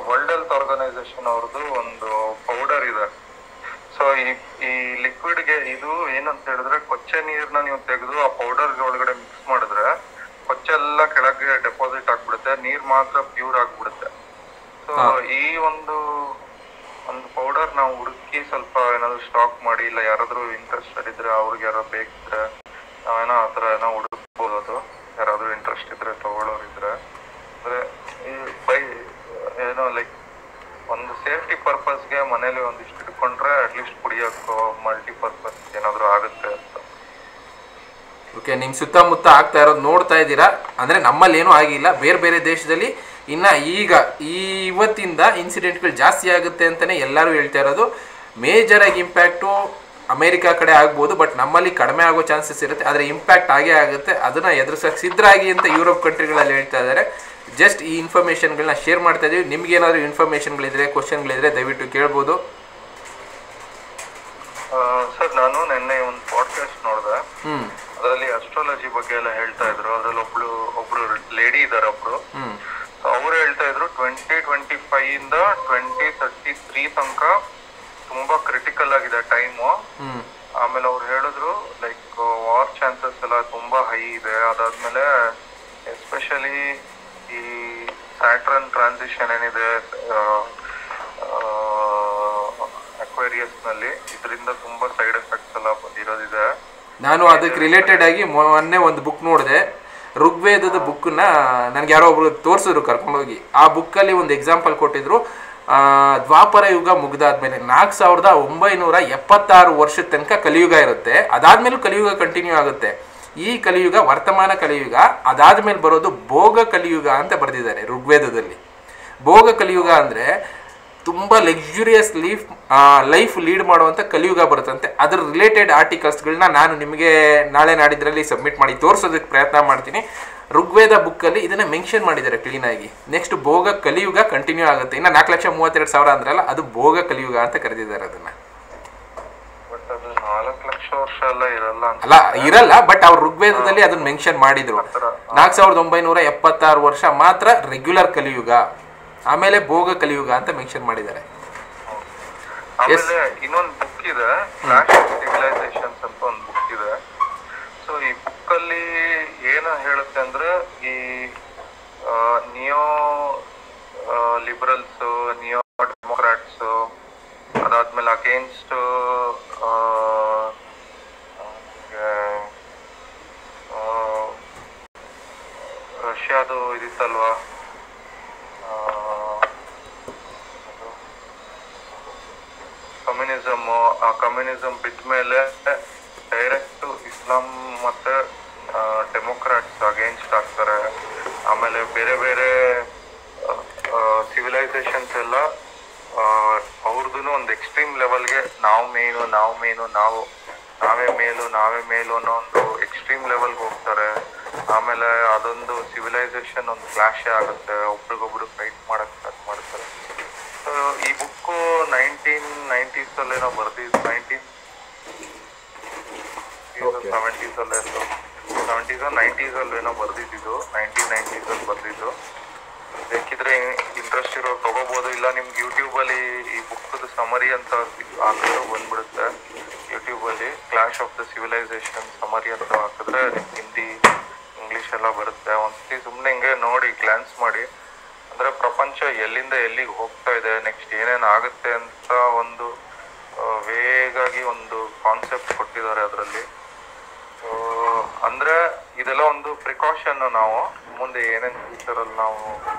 ವರ್ಲ್ಡ್ ಹೆಲ್ತ್ ಆರ್ಗನೈಸೇಷನ್ ಅವ್ರದ್ದು ಒಂದು ಪೌಡರ್ ಇದೆ. ಸೊ ಈ ಲಿಕ್ವಿಡ್ಗೆ ಇದು ಏನಂತ ಹೇಳಿದ್ರೆ, ಕೊಚ್ಚೆ ನೀರ್ನ ನೀವು ತೆಗೆದು ಆ ಪೌಡರ್ ಒಳಗಡೆ ಮಿಕ್ಸ್ ಮಾಡಿದ್ರೆ ಕೊಚ್ಚೆ ಎಲ್ಲ ಕೆಳಗೆ ಡೆಪಾಸಿಟ್ ಆಗ್ಬಿಡುತ್ತೆ, ನೀರ್ ಮಾತ್ರ ಪ್ಯೂರ್ ಆಗ್ಬಿಡುತ್ತೆ. ಸೊ ಈ ಒಂದು ಪೌಡರ್ ನಾವು ಹುಡುಕಿ ಸ್ವಲ್ಪ ಏನಾದ್ರು ಸ್ಟಾಕ್ ಮಾಡಿ, ಇಲ್ಲ ಯಾರಾದ್ರೂ ಇಂಟ್ರೆಸ್ಟೆಡ್ ಇದ್ರೆ, ಅವ್ರಿಗೆ ಯಾರೋ ಬೇಕಿದ್ರೆ ನಾವೇನೋ ಆ ಥರ ಏನೋ ಹುಡುಕ್ಬೋದು. ಅದು ಯಾರಾದ್ರೂ ಇಂಟ್ರೆಸ್ಟ್ ಇದ್ರೆ, ತಗೊಳ್ಳೋರಿದ್ರೆ, ಅಂದ್ರೆ ಏನೋ ಲೈಕ್ ಒಂದು ಸೇಫ್ಟಿ ಪರ್ಪಸ್ಗೆ ಮನೇಲಿ ಒಂದಿಷ್ಟು ಇಟ್ಕೊಂಡ್ರೆ ಅಟ್ಲೀಸ್ಟ್ ಕುಡಿಯೋಕ್ಕೋ ಮಲ್ಟಿಪರ್ಪಸ್ ಏನಾದರೂ ಆಗುತ್ತೆ ಅಂತ. ಓಕೆ, ನಿಮ್ಮ ಸುತ್ತಮುತ್ತ ಆಗ್ತಾ ಇರೋದು ನೋಡ್ತಾ ಇದ್ದೀರಾ. ಅಂದರೆ ನಮ್ಮಲ್ಲಿ ಏನೂ ಆಗಿಲ್ಲ, ಬೇರೆ ಬೇರೆ ದೇಶದಲ್ಲಿ ಇನ್ನು ಇವತ್ತಿಂದ ಇನ್ಸಿಡೆಂಟ್ಗಳು ಜಾಸ್ತಿ ಆಗುತ್ತೆ ಅಂತಲೇ ಎಲ್ಲರೂ ಹೇಳ್ತಾ ಇರೋದು. ಮೇಜರಾಗಿ ಇಂಪ್ಯಾಕ್ಟು ಅಮೇರಿಕಾ ಕಡೆ ಆಗ್ಬೋದು, ಬಟ್ ನಮ್ಮಲ್ಲಿ ಕಡಿಮೆ ಆಗೋ ಚಾನ್ಸಸ್ ಇರುತ್ತೆ. ಆದರೆ ಇಂಪ್ಯಾಕ್ಟ್ ಆಗೇ ಆಗುತ್ತೆ. ಅದನ್ನು ಎದುರಿಸೋಕ್ಕೆ ಸಿದ್ಧರಾಗಿ ಅಂತ ಯುರೋಪ್ ಕಂಟ್ರಿಗಳಲ್ಲಿ ಹೇಳ್ತಾ ಇದ್ದಾರೆ. ಜಸ್ಟ್ ಈ ಇನ್ಫಾರ್ಮೇಷನ್ಗಳನ್ನ ಶೇರ್ ಮಾಡ್ತಾ ಇದ್ದೀವಿ. ನಿಮ್ಗೇನಾದರೂ ಇನ್ಫಾರ್ಮೇಷನ್ಗಳಿದ್ರೆ, ಕ್ವಶನ್ಗಳಿದ್ರೆ ದಯವಿಟ್ಟು ಕೇಳ್ಬೋದು. ಸರ್ ನಾನು ನಿನ್ನೆ ಒಂದು ಪಾಡ್ಕಾಸ್ಟ್ ನೋಡಿದೆ. ಹ್ಮ್ ಅದರಲ್ಲಿ ಅಸ್ಟ್ರಾಲಜಿ ಬಗ್ಗೆ ಎಲ್ಲ ಹೇಳ್ತಾ ಇದ್ರು. ಅದ್ರಲ್ಲಿ ಒಬ್ರು ಲೇಡಿ ಇದಾರೆ ಒಬ್ರು. ಅವ್ರು ಹೇಳ್ತಾ ಇದ್ರು 2025 ಇಂದ 2033 ತನಕ ತುಂಬಾ ಕ್ರಿಟಿಕಲ್ ಆಗಿದೆ ಟೈಮು. ಆಮೇಲೆ ಅವ್ರು ಹೇಳಿದ್ರು ಲೈಕ್ ವಾರ್ ಚಾನ್ಸಸ್ ಎಲ್ಲ ತುಂಬಾ ಹೈ ಇದೆ. ಅದಾದ್ಮೇಲೆ ಎಸ್ಪೆಷಲಿ ಈ ಸ್ಯಾಟ್ರನ್ ಟ್ರಾನ್ಸಿಷನ್ ಏನಿದೆ ಅಕ್ವೇರಿಯಸ್ ನಲ್ಲಿ, ಇದರಿಂದ ತುಂಬಾ ಸೈಡ್ ಎಫೆಕ್ಟ್ಸ್ ಎಲ್ಲ ಇರೋದಿದೆ. ನಾನು ಅದಕ್ಕೆ ರಿಲೇಟೆಡ್ ಆಗಿ ಮೊನ್ನೆ ಒಂದು ಬುಕ್ ನೋಡಿದೆ, ಋಗ್ವೇದದ ಬುಕ್ನ ನನಗೆ ಯಾರೋ ಒಬ್ರು ತೋರಿಸಿದ್ರು ಕರ್ಕೊಂಡೋಗಿ. ಆ ಬುಕ್ಕಲ್ಲಿ ಒಂದು ಎಕ್ಸಾಂಪಲ್ ಕೊಟ್ಟಿದ್ರು. ದ್ವಾಪರ ಯುಗ ಮುಗಿದಾದ್ಮೇಲೆ 4976 ವರ್ಷದ ತನಕ ಕಲಿಯುಗ ಇರುತ್ತೆ. ಅದಾದ್ಮೇಲೂ ಕಲಿಯುಗ ಕಂಟಿನ್ಯೂ ಆಗುತ್ತೆ. ಈ ಕಲಿಯುಗ ವರ್ತಮಾನ ಕಲಿಯುಗ. ಅದಾದ್ಮೇಲೆ ಬರೋದು ಭೋಗ ಕಲಿಯುಗ ಅಂತ ಬರೆದಿದ್ದಾರೆ ಋಗ್ವೇದದಲ್ಲಿ. ಭೋಗ ಕಲಿಯುಗ ಅಂದರೆ ತುಂಬ ಲಕ್ಸುರಿಯಸ್ ಲೈಫ್ ಲೀಡ್ ಮಾಡುವಂಥ ಕಲಿಯುಗ ಬರುತ್ತಂತೆ. ಅದ್ರ ರಿಲೇಟೆಡ್ ಆರ್ಟಿಕಲ್ಸ್ಗಳನ್ನ ನಾನು ನಿಮಗೆ ನಾಳೆ ನಾಡಿದ್ರಲ್ಲಿ ಸಬ್ಮಿಟ್ ಮಾಡಿ ತೋರಿಸೋದಕ್ಕೆ ಪ್ರಯತ್ನ ಮಾಡ್ತೀನಿ. ಋಗ್ವೇದ ಬುಕ್ಕಲ್ಲಿ ಇದನ್ನು ಮೆನ್ಷನ್ ಮಾಡಿದ್ದಾರೆ ಕ್ಲೀನಾಗಿ. ನೆಕ್ಸ್ಟ್ ಭೋಗ ಕಲಿಯುಗ ಕಂಟಿನ್ಯೂ ಆಗುತ್ತೆ. ಇನ್ನು 4,32,000 ಅಂದ್ರಲ್ಲ, ಅದು ಭೋಗ ಕಲಿಯುಗ ಅಂತ ಕರೆದಿದ್ದಾರೆ ಅದನ್ನು. ಬಟ್ ಅದು 4 ಲಕ್ಷ ವರ್ಷ ಎಲ್ಲ ಇರಲ್ಲ, ಬಟ್ ಅವ್ರು ಋಗ್ವೇದದಲ್ಲಿ ಅದನ್ನ ಮೆನ್ಷನ್ ಮಾಡಿದ್ರು. 4,976 ವರ್ಷ ಮಾತ್ರ ರೆಗ್ಯುಲರ್ ಕಲಿಯುಗ, ಆಮೇಲೆ ಭೋಗ ಕಲಿಯುಗ ಅಂತ ಮೆನ್ಷನ್ ಮಾಡಿದ್ದಾರೆ. ಆಮೇಲೆ ಇನ್ನೊಂದು ಬುಕ್ ಇದೆ, ಕ್ಲಾಶ್ ಆಫ್ ಸಿವಿಲೈಸೇಷನ್ಸ್ ಅಂತ ಒಂದು ಬುಕ್ ಇದೆ. ಸೊ ಈ ಬುಕ್ ಅಲ್ಲಿ ಏನು ಹೇಳುತ್ತೆ ಅಂದ್ರೆ, ಈ ನಿಯೋ ಲಿಬರಲ್ಸ್, ನಿಯೋ ಡೆಮೋಕ್ರಾಟ್ಸ್, ಅದಾದ್ಮೇಲೆ ಅಗೇನ್ಸ್ಟ್ ರಷ್ಯಾದು ಇದಿತ್ತಲ್ವಾ, ಕಮ್ಯುನಿಸಮ್. ಆ ಕಮ್ಯುನಿಸಮ್ ಬಿದ್ದ ಮೇಲೆ ಡೈರೆಕ್ಟ್ ಇಸ್ಲಾಂ ಮತ್ತೆ ಡೆಮೋಕ್ರಾಟ್ಸ್ ಅಗೇನ್ಸ್ಟ್ ಆಗ್ತಾರೆ. ಆಮೇಲೆ ಬೇರೆ ಬೇರೆ ಸಿವಿಲೈಸೇಷನ್ಸ್ ಎಲ್ಲ ಅವ್ರದ್ದು ಒಂದು ಎಕ್ಸ್ಟ್ರೀಮ್ ಲೆವೆಲ್ಗೆ ನಾವೇ ಮೇಲು ಅನ್ನೋ ಒಂದು ಎಕ್ಸ್ಟ್ರೀಮ್ ಲೆವೆಲ್ಗೆ ಹೋಗ್ತಾರೆ. ಆಮೇಲೆ ಅದೊಂದು ಸಿವಿಲೈಸೇಷನ್ ಒಂದು ಕ್ಲಾಶೇ ಆಗುತ್ತೆ, ಒಬ್ರಿಗೊಬ್ರು ಫೈಟ್ ಮಾಡಕ್ ಸ್ಟಾರ್ಟ್ ಮಾಡ್ತಾರೆ. ಸೊ ಈ ಬುಕ್ಕು 1990s ಅಲ್ಲೇನೋ ಬರ್ದಿದ್ದು, 1970s ಅಲ್ಲೇನೋ 90s ಅಲ್ಲೇನೋ ಬರ್ದಿದ್ದು, 1990s ಅಲ್ಲಿ ಬರ್ದಿದ್ದು. ಬೇಕಿದ್ರೆ ಇಂಟ್ರೆಸ್ಟ್ ಇರೋರು ತಗೋಬಹುದು. ಇಲ್ಲ ನಿಮ್ಗೆ ಯೂಟ್ಯೂಬ್ ಅಲ್ಲಿ ಈ ಬುಕ್ದು ಸಮರಿ ಅಂತ ಹಾಕಿದ್ರು ಬಂದ್ಬಿಡುತ್ತೆ. ಯೂಟ್ಯೂಬ್ ಅಲ್ಲಿ clash of the civilisation summary ಅಂತ ಹಾಕಿದ್ರೆ ಹಿಂದಿ ಇಂಗ್ಲಿಷ್ ಎಲ್ಲ ಬರುತ್ತೆ. ಒಂದ್ಸತಿ ಸುಮ್ಮನೆ ಹಿಂಗೆ ನೋಡಿ ಗ್ಲಾನ್ಸ್ ಮಾಡಿ, ಅಂದ್ರೆ ಪ್ರಪಂಚ ಎಲ್ಲಿಂದ ಎಲ್ಲಿಗೆ ಹೋಗ್ತಾ ಇದೆ, ನೆಕ್ಸ್ಟ್ ಏನೇನು ಆಗುತ್ತೆ ಅಂತ ಒಂದು ವೇಗಾಗಿ ಒಂದು ಕಾನ್ಸೆಪ್ಟ್ ಕೊಟ್ಟಿದ್ದಾರೆ ಅದರಲ್ಲಿ. ಸೊ ಅಂದ್ರೆ ಇದೆಲ್ಲ ಒಂದು ಪ್ರಿಕಾಷನ್. ನಾವು ಮುಂದೆ ಏನೇನು ಫ್ಯೂಚರಲ್ಲಿ ನಾವು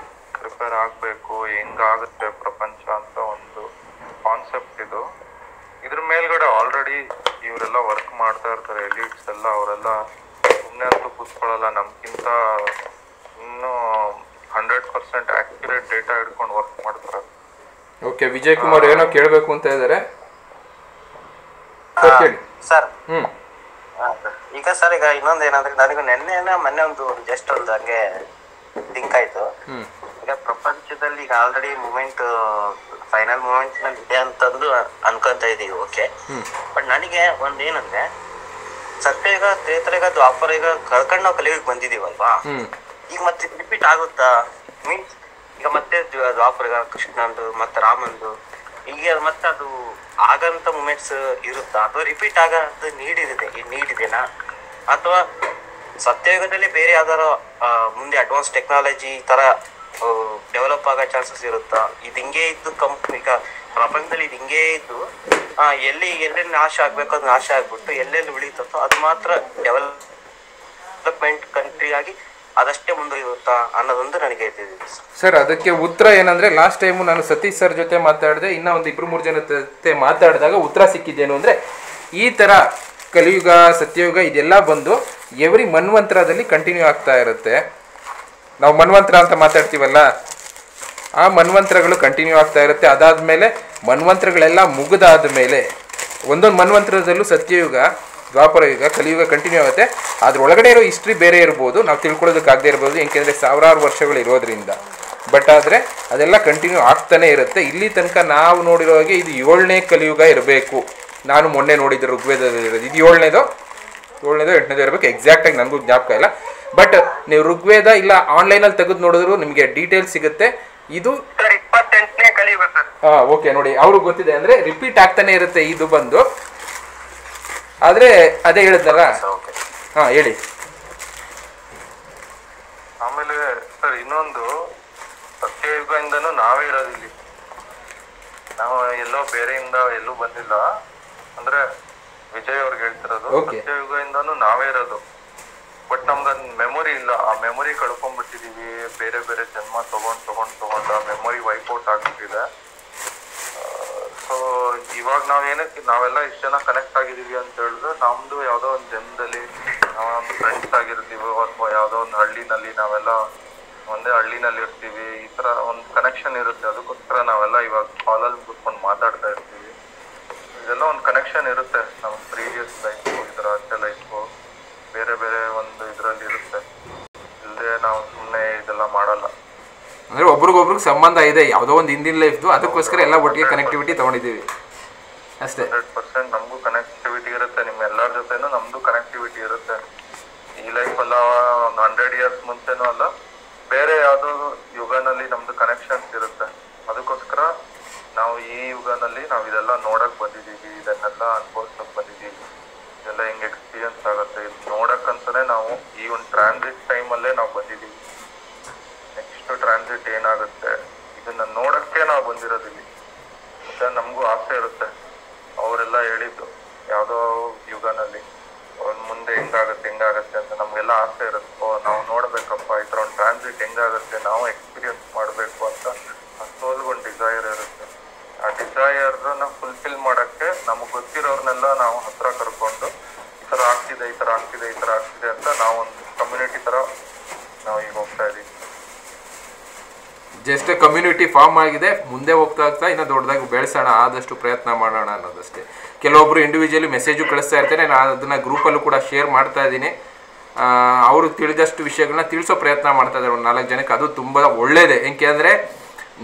ಪ್ರಿಪೇರ್ ಆಗಬೇಕು, ಹೆಂಗಾಗುತ್ತೆ ಪ್ರಪಂಚ ಅಂತ ಒಂದು ಕಾನ್ಸೆಪ್ಟ್ ಇದು. ಇದ್ರ ಮೇಲ್ಗಡೆ ಆಲ್ರೆಡಿ ಇವರೆಲ್ಲ ವರ್ಕ್ ಮಾಡ್ತಾ ಇರ್ತಾರೆ, ಎಲಿಟ್ಸ್ ಎಲ್ಲ. ಅವರೆಲ್ಲ ಸುಮ್ಮನೆ ಅಂತೂ ಕೂತ್ಕೊಳ್ಳಲ್ಲ, ನಮ್ಗಿಂತ ಇನ್ನೂ 100% ಆಕ್ಯುರೇಟ್ ಡೇಟಾ ಹಿಡ್ಕೊಂಡು ವರ್ಕ್ ಮಾಡ್ತಾರೆ. ಓಕೆ, ವಿಜಯ್ ಕುಮಾರ್ ಏನೋ ಕೇಳಬೇಕು ಅಂತ ಇದ್ದಾರೆ ಸರ್. ಈಗ ಸರ್, ಈಗ ಇನ್ನೊಂದು ಏನಂದ್ರೆ, ನನಗೆ ಮೊನ್ನೆ ಒಂದು ಜಸ್ಟ್ ಒಂದು ಹಂಗೆ ಥಿಂಕ್ ಆಯ್ತು. ಈಗ ಪ್ರಪಂಚದಲ್ಲಿ ಈಗ ಆಲ್ರೆಡಿ ಫೈನಲ್ ಮೂಮೆಂಟ್ ನಲ್ಲಿ ಇದೆ ಅಂತಂದು ಅನ್ಕೊಂತ ಇದೀವಿ. ಓಕೆ, ಬಟ್ ನನಗೆ ಒಂದ್ ಏನಂದ್ರೆ, ಸತ್ಯಯುಗ, ತ್ರೇತಾಯುಗ, ದ್ವಾಪರಯುಗ ಕಳ್ಕೊಂಡು ನಾವು ಕಲಿಯುಗಕ್ಕೆ ಬಂದಿದೀವಲ್ವಾ, ಈಗ ಮತ್ತೆ ರಿಪೀಟ್ ಆಗುತ್ತಾ? ಮೀನ್ಸ್ ಈಗ ಮತ್ತೆ ದ್ವಾಪರಯುಗ, ಕೃಷ್ಣಂದು ಮತ್ತೆ ರಾಮಂದು, ಈಗ ಮತ್ತೆ ಅದು ಆಗಂತ ಮೂಮೆಂಟ್ಸ್ ಇರುತ್ತಾ, ಅಥವಾ ರಿಪೀಟ್ ಆಗಂತ ನೀಡಿದೆನಾ, ಅಥವಾ ಸತ್ಯಯುಗದಲ್ಲಿ ಬೇರೆ ಯಾವ್ದಾರ ಮುಂದೆ ಅಡ್ವಾನ್ಸ್ ಟೆಕ್ನಾಲಜಿ ತರ ಡೆವಲಪ್ ಆಗೋ ಚಾನ್ಸಸ್ ಇರುತ್ತಾ? ಇದು ಹಿಂಗೆ ಇದ್ದು ಈಗ ಪ್ರಪಂಚದಲ್ಲಿ ಇದು ಹಿಂಗೆ ಇದ್ದು ಎಲ್ಲೆಲ್ಲಿ ನಾಶ ಆಗ್ಬೇಕು ಅದು ನಾಶ ಆಗ್ಬಿಟ್ಟು ಎಲ್ಲೆಲ್ಲಿ ಉಳಿತೋ ಅದು ಮಾತ್ರ ಡೆವಲಪ್ಮೆಂಟ್ ಕಂಟ್ರಿ ಆಗಿ ಅದಷ್ಟೇ ಮುಂದುವರಿಯುತ್ತಾ ಅನ್ನೋದೊಂದು ನನಗೆ ಇದ್ದಿದೆ ಸರ್. ಅದಕ್ಕೆ ಉತ್ತರ ಏನಂದ್ರೆ, ಲಾಸ್ಟ್ ಟೈಮು ನಾನು ಸತೀಶ್ ಸರ್ ಜೊತೆ ಮಾತಾಡಿದೆ, ಇನ್ನೂ ಒಂದು 2-3 ಜನ ಜೊತೆ ಮಾತಾಡಿದಾಗ ಉತ್ತರ ಸಿಕ್ಕಿದ್ದೇನು ಅಂದರೆ, ಈ ಥರ ಕಲಿಯುಗ, ಸತ್ಯಯುಗ ಇದೆಲ್ಲ ಬಂದು ಎವ್ರಿ ಮನ್ವಂತರದಲ್ಲಿ ಕಂಟಿನ್ಯೂ ಆಗ್ತಾ ಇರುತ್ತೆ. ನಾವು ಮನ್ವಂತರ ಅಂತ ಮಾತಾಡ್ತೀವಲ್ಲ, ಆ ಮನ್ವಂತರಗಳು ಕಂಟಿನ್ಯೂ ಆಗ್ತಾ ಇರುತ್ತೆ. ಅದಾದಮೇಲೆ ಮನ್ವಂತರಗಳೆಲ್ಲ ಮುಗಿದಾದ ಮೇಲೆ ಒಂದೊಂದು ಮನ್ವಂತರದಲ್ಲೂ ಸತ್ಯಯುಗ, ದ್ವಾಪರಯುಗ, ಕಲಿಯುಗ ಕಂಟಿನ್ಯೂ ಆಗುತ್ತೆ. ಅದ್ರೊಳಗಡೆ ಇರೋ ಹಿಸ್ಟ್ರಿ ಬೇರೆ ಇರ್ಬೋದು, ನಾವು ತಿಳ್ಕೊಳ್ಳೋದಕ್ಕಾಗದೇ ಇರ್ಬೋದು, ಏಕೆಂದರೆ ಸಾವಿರಾರು ವರ್ಷಗಳು ಇರೋದ್ರಿಂದ. ಬಟ್ ಆದರೆ ಅದೆಲ್ಲ ಕಂಟಿನ್ಯೂ ಆಗ್ತಾನೆ ಇರುತ್ತೆ. ಇಲ್ಲಿ ತನಕ ನಾವು ನೋಡಿರೋ ಹಾಗೆ ಇದು 7ನೇ ಕಲಿಯುಗ ಇರಬೇಕು. ನಾನು ಮೊನ್ನೆ ನೋಡಿದ್ದೆ ಋಗ್ವೇದದಲ್ಲಿರೋದು. ಇದು ಏಳನೇದೋ 8ನೇದೋ ಇರಬೇಕು, ಎಕ್ಸಾಕ್ಟಾಗಿ ನನಗೂ ಜ್ಞಾಪಕ ಇಲ್ಲ. ಬಟ್ ನೀವು ಋಗ್ವೇದ ಇಲ್ಲ ಆನ್ಲೈನಲ್ಲಿ ತೆಗೆದು ನೋಡಿದ್ರು ನಿಮಗೆ ಡೀಟೇಲ್ಸ್ ಸಿಗುತ್ತೆ. ಇದು 28ನೇ ಕಲಿಬೇಕು. ಓಕೆ ನೋಡಿ, ಅವ್ರಿಗೆ ಗೊತ್ತಿದೆ ಅಂದರೆ ರಿಪೀಟ್ ಆಗ್ತಾನೆ ಇರುತ್ತೆ ಇದು ಬಂದು. ಆದರೆ ಅದೇ ಹೇಳಿದ್ನಲ್ಲ. ಹೇಳಿ. ಆಮೇಲೆ ಸರ್ ಇನ್ನೊಂದು, ಸತ್ಯಯುಗದಿಂದನೂ ನಾವೇ ಇರೋದಿಲ್ಲಿ, ನಾವು ಎಲ್ಲೋ ಬೇರೆಯಿಂದ ಎಲ್ಲೂ ಬಂದಿಲ್ಲ. ಅಂದ್ರೆ ವಿಜಯ್ ಅವ್ರಿಗೆ ಹೇಳ್ತಿರೋದು, ಸತ್ಯಯುಗದಿಂದನೂ ನಾವೇ ಇರೋದು. ಬಟ್ ನಮ್ಗೆ ಮೆಮೊರಿ ಇಲ್ಲ, ಆ ಮೆಮೊರಿ ಕಳ್ಕೊಂಡ್ಬಿಟ್ಟಿದೀವಿ. ಬೇರೆ ಬೇರೆ ಜನ್ಮ ತಗೊಂಡ್ ಆ ಮೆಮೊರಿ ವೈಪೌಟ್ ಆಗ್ಬಿಟ್ಟಿದೆ. ಸೊ ಇವಾಗ ನಾವೆಲ್ಲ ಇಷ್ಟು ಜನ ಕನೆಕ್ಟ್ ಆಗಿದೀವಿ ಅಂತ ಹೇಳಿದ್ರೆ, ನಮ್ದು ಯಾವ್ದೋ ಒಂದು ಜನ್ಮದಲ್ಲಿ ನಾವೊಂದು ಫ್ರೆಂಡ್ಸ್ ಆಗಿರ್ತೀವಿ, ಅಥವಾ ಯಾವ್ದೋ ಒಂದು ಹಳ್ಳಿನಲ್ಲಿ ನಾವೆಲ್ಲ ಒಂದೇ ಹಳ್ಳಿನಲ್ಲಿ ಇರ್ತೀವಿ. ಈ ತರ ಒಂದು ಕನೆಕ್ಷನ್ ಇರುತ್ತೆ. ಅದಕ್ಕೋಸ್ಕರ ನಾವೆಲ್ಲ ಇವಾಗ ಕಾಲಲ್ಲಿ ಕೂತ್ಕೊಂಡು ಮಾತಾಡ್ತಾ ಇರ್ತೀವಿ. ಇದೆಲ್ಲ ಒಂದು ಕನೆಕ್ಷನ್ ಇರುತ್ತೆ. ನಮ್ಮ ಪ್ರೀವಿಯಸ್ ಲೈಫು, ಇದರ ಅಷ್ಟೇ ಲೈಫು ಬೇರೆ ಬೇರೆ ಒಂದು ಇದರಲ್ಲಿ ಇರುತ್ತೆ. ಇಲ್ಲದೆ ನಾವು ಸುಮ್ಮನೆ ಇದೆಲ್ಲ ಮಾಡಲ್ಲ. ಅಂದರೆ ಒಬ್ರಿಗೊಬ್ರಿಗೆ ಸಂಬಂಧ ಇದೆ, ಯಾವುದೋ ಒಂದು ಹಿಂದಿನ ಲೈಫ್ದು, ಅದಕ್ಕೋಸ್ಕರ ಎಲ್ಲ ಒಟ್ಟಿಗೆ ಕನೆಕ್ಟಿವಿಟಿ ತೊಗೊಂಡಿದ್ದೀವಿ ಅಷ್ಟೇ. 100% ನಮಗೂ ಕನೆಕ್ಟಿವಿಟಿ ಇರುತ್ತೆ, ನಿಮ್ಮ ಎಲ್ಲರ ಜೊತೆನೂ ನಮ್ದು ಕನೆಕ್ಟಿವಿಟಿ ಇರುತ್ತೆ. ಈ ಲೈಫಲ್ಲ ಒಂದು 100 years ಮುಂಚೆನೂ ಅಲ್ಲ, ಬೇರೆ ಯಾವುದೋ ಯುಗನಲ್ಲಿ ನಮ್ದು ಕನೆಕ್ಷನ್ಸ್ ಇರುತ್ತೆ. ಅದಕ್ಕೋಸ್ಕರ ನಾವು ಈ ಯುಗನಲ್ಲಿ ನಾವು ಇದೆಲ್ಲ ನೋಡಕ್ ಬಂದಿದ್ದೀವಿ, ಇದನ್ನೆಲ್ಲ ಅನ್ಭವಿಸಕ್ ಬಂದಿದ್ದೀವಿ. ಇದೆಲ್ಲ ಹೆಂಗೆ ಎಕ್ಸ್ಪೀರಿಯನ್ಸ್ ಆಗುತ್ತೆ ಇದು ನೋಡಕ್ಕಂತಾನೆ ನಾವು ಈ ಒಂದು ಟ್ರಾನ್ಸಿಟ್ ಟೈಮಲ್ಲೇ ನಾವು ಬಂದಿದ್ದೀವಿ. ನೆಕ್ಸ್ಟ್ ಟ್ರಾನ್ಸಿಟ್ ಏನಾಗುತ್ತೆ ಇದನ್ನ ನೋಡಕ್ಕೆ ನಾವು ಬಂದಿರೋದಿಲ್ಲಿ. ಮತ್ತೆ ನಮಗೂ ಆಸೆ ಇರುತ್ತೆ. ಅವರೆಲ್ಲ ಹೇಳಿದ್ದು ಯಾವುದೋ ಯುಗನಲ್ಲಿ ಮುಂದೆ ಹೆಂಗಾಗತ್ತೆ ಅಂತ ನಮ್ಗೆಲ್ಲ ಆಸೆ ಇರುತ್ತೆ. ನಾವು ನೋಡ್ಬೇಕಪ್ಪ ಈ ಥರ ಒಂದು ಟ್ರಾನ್ಸಿಟ್ ಹೆಂಗಾಗುತ್ತೆ, ನಾವು ಎಕ್ಸ್ಪೀರಿಯನ್ಸ್ ಮಾಡಬೇಕು ಅಂತ ಒಂದು ಡಿಸೈರ್ ಇರುತ್ತೆ. ಆ ಡಿಸೈರ್ನ ಫುಲ್ಫಿಲ್ ಮಾಡಕ್ಕೆ ನಮಗೆ ಗೊತ್ತಿರೋರ್ನೆಲ್ಲ ನಾವು ಹತ್ರ ಕರ್ಕೊಂಡು ಈ ಥರ ಆಗ್ತಿದೆ ಅಂತ ನಾವೊಂದು ಕಮ್ಯುನಿಟಿ ಥರ ನಾವು ಈಗ ಹೋಗ್ತಾ ಇದ್ದೀವಿ. ಜಸ್ಟ್ ಕಮ್ಯುನಿಟಿ ಫಾರ್ಮ್ ಆಗಿದೆ, ಮುಂದೆ ಹೋಗ್ತಾ ಇನ್ನೂ ದೊಡ್ಡದಾಗಿ ಬೆಳೆಸೋಣ, ಆದಷ್ಟು ಪ್ರಯತ್ನ ಮಾಡೋಣ ಅನ್ನೋದಷ್ಟೇ. ಕೆಲವೊಬ್ಬರು ಇಂಡಿವಿಜುವಲಿ ಮೆಸೇಜು ಕಳಿಸ್ತಾ ಇರ್ತಾರೆ, ನಾನು ಅದನ್ನು ಗ್ರೂಪಲ್ಲೂ ಕೂಡ ಶೇರ್ ಮಾಡ್ತಾ ಇದ್ದೀನಿ. ಅವರು ತಿಳಿದಷ್ಟು ವಿಷಯಗಳನ್ನ ತಿಳಿಸೋ ಪ್ರಯತ್ನ ಮಾಡ್ತಾ ಇದ್ದಾರೆ ಒಂದು 4 ಜನಕ್ಕೆ. ಅದು ತುಂಬ ಒಳ್ಳೆಯದೇ. ಏಕೆ ಅಂದರೆ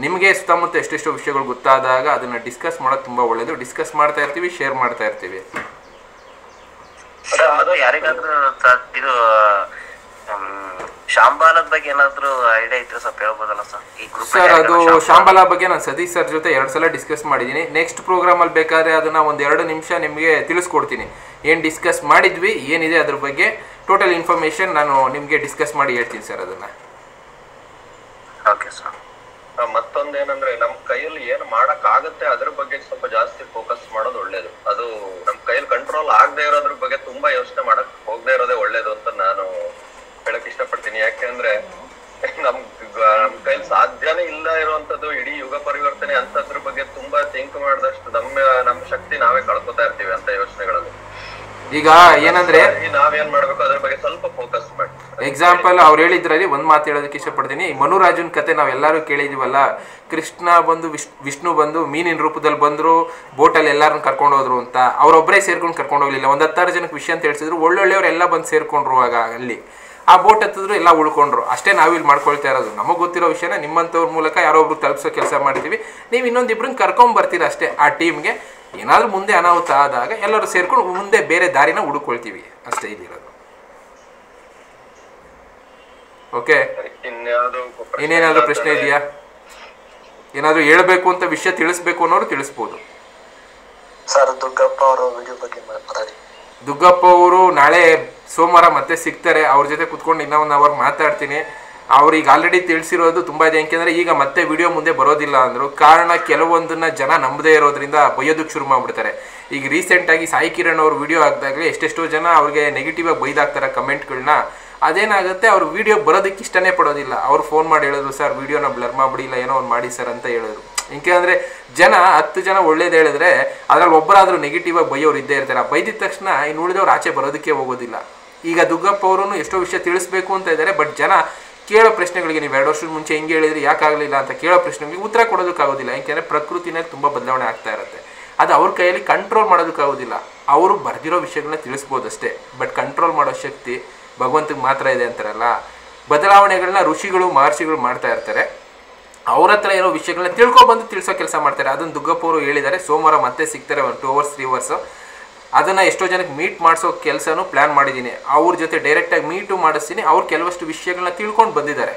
ನಿಮಗೆ ಸುತ್ತಮುತ್ತ ಎಷ್ಟೆಷ್ಟೋ ವಿಷಯಗಳು ಗೊತ್ತಾದಾಗ ಅದನ್ನು ಡಿಸ್ಕಸ್ ಮಾಡೋದು ತುಂಬ ಒಳ್ಳೆಯದು. ಡಿಸ್ಕಸ್ ಮಾಡ್ತಾ ಇರ್ತೀವಿ, ಶೇರ್ ಮಾಡ್ತಾ ಇರ್ತೀವಿ. ಯಾರಿಗಾದ್ರೂ ಇದು ಶಾಂಬಾಲದ ಬಗ್ಗೆ ಏನಾದ್ರು ಐಡಿಯಾ ಇದ್ರೆ ಸ್ವಲ್ಪ ಹೇಳ್ಬೋದಲ್ಲ ಸರ್? ಸರ್ ಅದು ಶಾಂಬಾಲ ಬಗ್ಗೆ ನಾನು ಸತೀಶ್ ಸರ್ ಜೊತೆ 2 ಸಲ ಡಿಸ್ಕಸ್ ಮಾಡಿದ್ದೀನಿ. ನೆಕ್ಸ್ಟ್ ಪ್ರೋಗ್ರಾಮಲ್ಲಿ ಬೇಕಾದ್ರೆ ಅದನ್ನು ಒಂದು 2 ನಿಮಿಷ ನಿಮಗೆ ತಿಳಿಸ್ಕೊಡ್ತೀನಿ. ಏನು ಡಿಸ್ಕಸ್ ಮಾಡಿದ್ವಿ, ಏನಿದೆ ಅದ್ರ ಬಗ್ಗೆ ಟೋಟಲ್ ಇನ್ಫಾರ್ಮೇಷನ್ ನಾನು ನಿಮಗೆ ಡಿಸ್ಕಸ್ ಮಾಡಿ ಹೇಳ್ತೀನಿ ಸರ್ ಅದನ್ನು. Okay sir. ಮತ್ತೊಂದೇನಂದ್ರೆ ನಮ್ಮ ಕೈಯಲ್ಲಿ ಏನು ಮಾಡಕ್ ಆಗುತ್ತೆ ಅದ್ರ ಬಗ್ಗೆ ಸ್ವಲ್ಪ ಜಾಸ್ತಿ ಫೋಕಸ್ ಮಾಡೋದು ಒಳ್ಳೇದು. ಅದು ನಮ್ಮ ಕೈಯಲ್ಲಿ ಕಂಟ್ರೋಲ್ ಆಗದೆ ಇರೋದ್ರ ಬಗ್ಗೆ ತುಂಬಾ ಯೋಚನೆ ಮಾಡಕ್ ಹೋಗದೆ ಇರೋದೇ ಒಳ್ಳೇದು ಅಂತ ನಾನು ಹೇಳಕ್ ಇಷ್ಟಪಡ್ತೀನಿ. ಯಾಕೆಂದ್ರೆ ನಮ್ ಕೈಲಿ ಸಾಧ್ಯನೇ ಇಲ್ಲ ಇರುವಂತದ್ದು ಇಡೀ ಯುಗ ಪರಿವರ್ತನೆ ಅಂತದ್ರ ಬಗ್ಗೆ ತುಂಬಾ ಥಿಂಕ್ ಮಾಡಿದಷ್ಟು ನಮ್ಮ ಶಕ್ತಿ ನಾವೇ ಕಳ್ಕೊತಾ ಇರ್ತೀವಿ ಅಂತ ಯೋಚನೆಗಳಲ್ಲಿ. ಈಗ ಏನಂದ್ರೆ ನಾವೇನ್ ಮಾಡ್ಬೇಕು ಅದ್ರ ಬಗ್ಗೆ ಸ್ವಲ್ಪ ಫೋಕಸ್ ಮಾಡಿ. ಎಕ್ಸಾಂಪಲ್ ಅವ್ರು ಹೇಳಿದ್ರಲ್ಲಿ ಒಂದು ಮಾತು ಹೇಳೋದಕ್ಕೆ ಇಷ್ಟಪಡ್ತೀನಿ. ಮನುರಾಜನ್ ಕತೆ ನಾವೆಲ್ಲರೂ ಕೇಳಿದೀವಲ್ಲ, ಕೃಷ್ಣ ಬಂದು ವಿಷ್ಣು ಬಂದು ಮೀನಿನ ರೂಪದಲ್ಲಿ ಬಂದ್ರು, ಬೋಟಲ್ಲಿ ಎಲ್ಲಾರನ್ನ ಕರ್ಕೊಂಡು ಹೋದ್ರು ಅಂತ. ಅವ್ರೊಬ್ಬರೇ ಸೇರ್ಕೊಂಡು ಕರ್ಕೊಂಡು ಹೋಗ್ಲಿಲ್ಲ, ಒಂದು 10 ಜನಕ್ಕೆ ವಿಷಯ ಅಂತ ಹೇಳ್ಸಿದ್ರು. ಒಳ್ಳೊಳ್ಳೆಯವರೆಲ್ಲ ಬಂದು ಸೇರ್ಕೊಂಡ್ರು. ಆಗ ಅಲ್ಲಿ ಆ ಬೋಟ್ ಹತ್ತಿದ್ರು, ಎಲ್ಲ ಉಳ್ಕೊಂಡ್ರು. ಅಷ್ಟೇ ನಾವಿಲ್ಲಿ ಮಾಡ್ಕೊಳ್ತಾ ಇರೋದು. ನಮಗೆ ಗೊತ್ತಿರೋ ವಿಷಯನ ನಿಮ್ಮಂಥವ್ರ ಮೂಲಕ ಯಾರೋ ಒಬ್ರು ತಲುಪಿಸೋ ಕೆಲಸ ಮಾಡ್ತೀವಿ. ನೀವು ಇನ್ನೊಂದಿಬ್ರನ್ನ ಕರ್ಕೊಂಬರ್ತೀರ ಅಷ್ಟೇ. ಆ ಟೀಮ್ಗೆ ಏನಾದರೂ ಮುಂದೆ ಅನಾಹುತ ಆದಾಗ ಎಲ್ಲರೂ ಸೇರ್ಕೊಂಡು ಮುಂದೆ ಬೇರೆ ದಾರಿನ ಹುಡುಕೊಳ್ತೀವಿ ಅಷ್ಟೇ ಇದಿರೋದು. ಓಕೆ, ಇನ್ನೇನಾದರೂ ಪ್ರಶ್ನೆ ಇದೆಯಾ? ಏನಾದರೂ ಹೇಳ್ಬೇಕು ಅಂತ ವಿಷಯ ತಿಳಿಸ್ಬೇಕು ಅನ್ನೋರು ತಿಳಿಸ್ಬೋದು. ಸರ್ ದುಗ್ಗಪ್ಪ ಅವರು ವಿಡಿಯೋ ಬಗ್ಗೆ ಮಾತಾಡಿ. ದುಗ್ಗಪ್ಪ ಅವರು ನಾಳೆ ಸೋಮವಾರ ಮತ್ತೆ ಸಿಗ್ತಾರೆ. ಅವ್ರ ಜೊತೆ ಕುತ್ಕೊಂಡು ಇನ್ನೂ 1 ಅವರ್ ಮಾತಾಡ್ತೀನಿ. ಅವ್ರಿಗೆ ಆಲ್ರೆಡಿ ತಿಳಿಸಿರೋದು ತುಂಬ ಇದೆ. ಯಾಕೆಂದರೆ ಈಗ ಮತ್ತೆ ವಿಡಿಯೋ ಮುಂದೆ ಬರೋದಿಲ್ಲ ಅಂದರು. ಕಾರಣ ಕೆಲವೊಂದನ್ನು ಜನ ನಂಬದೇ ಇರೋದ್ರಿಂದ ಬೈಯೋದಕ್ಕೆ ಶುರು ಮಾಡಿಬಿಡ್ತಾರೆ. ಈಗ ರೀಸೆಂಟಾಗಿ ಸಾಯಿ ಕಿರಣ್ ಅವ್ರ ವಿಡಿಯೋ ಹಾಕಿದಾಗಲೇ ಎಷ್ಟೆಷ್ಟೋ ಜನ ಅವ್ರಿಗೆ ನೆಗೆಟಿವ್ ಆಗಿ ಬೈದಾಕ್ತಾರೆ ಕಮೆಂಟ್ಗಳನ್ನ. ಅದೇನಾಗುತ್ತೆ, ಅವ್ರು ವಿಡಿಯೋ ಬರೋದಕ್ಕೆ ಇಷ್ಟನೇ ಪಡೋದಿಲ್ಲ. ಅವ್ರು ಫೋನ್ ಮಾಡಿ ಹೇಳಿದ್ರು, ಸರ್ ವಿಡಿಯೋನ ಬ್ಲರ್ ಮಾಡಿಬಿಡಿಲ್ಲ, ಏನೋ ಒಂದು ಮಾಡಿ ಸರ್ ಅಂತ ಹೇಳಿದ್ರು. ಯಾಕೆಂದರೆ ಜನ 10 ಜನ ಒಳ್ಳೇದು ಹೇಳಿದ್ರೆ ಅದ್ರಲ್ಲಿ ಒಬ್ಬರಾದರೂ ನೆಗೆಟಿವ್ ಆಗಿ ಬೈಯೋರು ಇದ್ದೇ ಇರ್ತಾರೆ. ಬೈದಿದ ತಕ್ಷಣ ಇನ್ನು ಉಳಿದವ್ರು ಆಚೆ ಬರೋದಕ್ಕೆ ಹೋಗೋದಿಲ್ಲ. ಈಗ ದುಗ್ಗಪ್ಪ ಅವರು ಎಷ್ಟೋ ವಿಷಯ ತಿಳಿಸ್ಬೇಕು ಅಂತ ಇದ್ದಾರೆ. ಬಟ್ ಜನ ಕೇಳೋ ಪ್ರಶ್ನೆಗಳಿಗೆ, ನೀವು 2 ವರ್ಷದ ಮುಂಚೆ ಹಿಂಗೆ ಹೇಳಿದ್ರಿ ಯಾಕಾಗಲಿಲ್ಲ ಅಂತ ಕೇಳೋ ಪ್ರಶ್ನೆಗಳಿಗೆ ಉತ್ತರ ಕೊಡೋದಕ್ಕಾಗೋದಿಲ್ಲ. ಯಾಕೆಂದರೆ ಪ್ರಕೃತಿನಲ್ಲಿ ತುಂಬ ಬದಲಾವಣೆ ಆಗ್ತಾ ಇರುತ್ತೆ. ಅದು ಅವ್ರ ಕೈಯಲ್ಲಿ ಕಂಟ್ರೋಲ್ ಮಾಡೋದಕ್ಕಾಗೋದಿಲ್ಲ. ಅವರು ಬರೆದಿರೋ ವಿಷಯಗಳನ್ನ ತಿಳಿಸ್ಬೋದಷ್ಟೇ. ಬಟ್ ಕಂಟ್ರೋಲ್ ಮಾಡೋ ಶಕ್ತಿ ಭಗವಂತಗೆ ಮಾತ್ರ ಇದೆ ಅಂತಾರಲ್ಲ. ಬದಲಾವಣೆಗಳನ್ನ ಋಷಿಗಳು ಮಹರ್ಷಿಗಳು ಮಾಡ್ತಾ ಇರ್ತಾರೆ. ಅವ್ರ ಹತ್ರ ಇರೋ ವಿಷಯಗಳನ್ನ ತಿಳ್ಕೊಬಂದು ತಿಳಿಸೋ ಕೆಲಸ ಮಾಡ್ತಾರೆ. ಅದನ್ನು ದುಗ್ಗಪ್ಪ ಅವರು ಹೇಳಿದ್ದಾರೆ. ಸೋಮವಾರ ಮತ್ತೆ ಸಿಗ್ತಾರೆ, ಒಂದು 2 hours 3 hours. ಅದನ್ನು ಎಷ್ಟೋ ಜನಕ್ಕೆ ಮೀಟ್ ಮಾಡಿಸೋ ಕೆಲಸನೂ ಪ್ಲ್ಯಾನ್ ಮಾಡಿದ್ದೀನಿ. ಅವ್ರ ಜೊತೆ ಡೈರೆಕ್ಟಾಗಿ ಮೀಟು ಮಾಡಿಸ್ತೀನಿ. ಅವ್ರು ಕೆಲವಷ್ಟು ವಿಷಯಗಳನ್ನ ತಿಳ್ಕೊಂಡು ಬಂದಿದ್ದಾರೆ.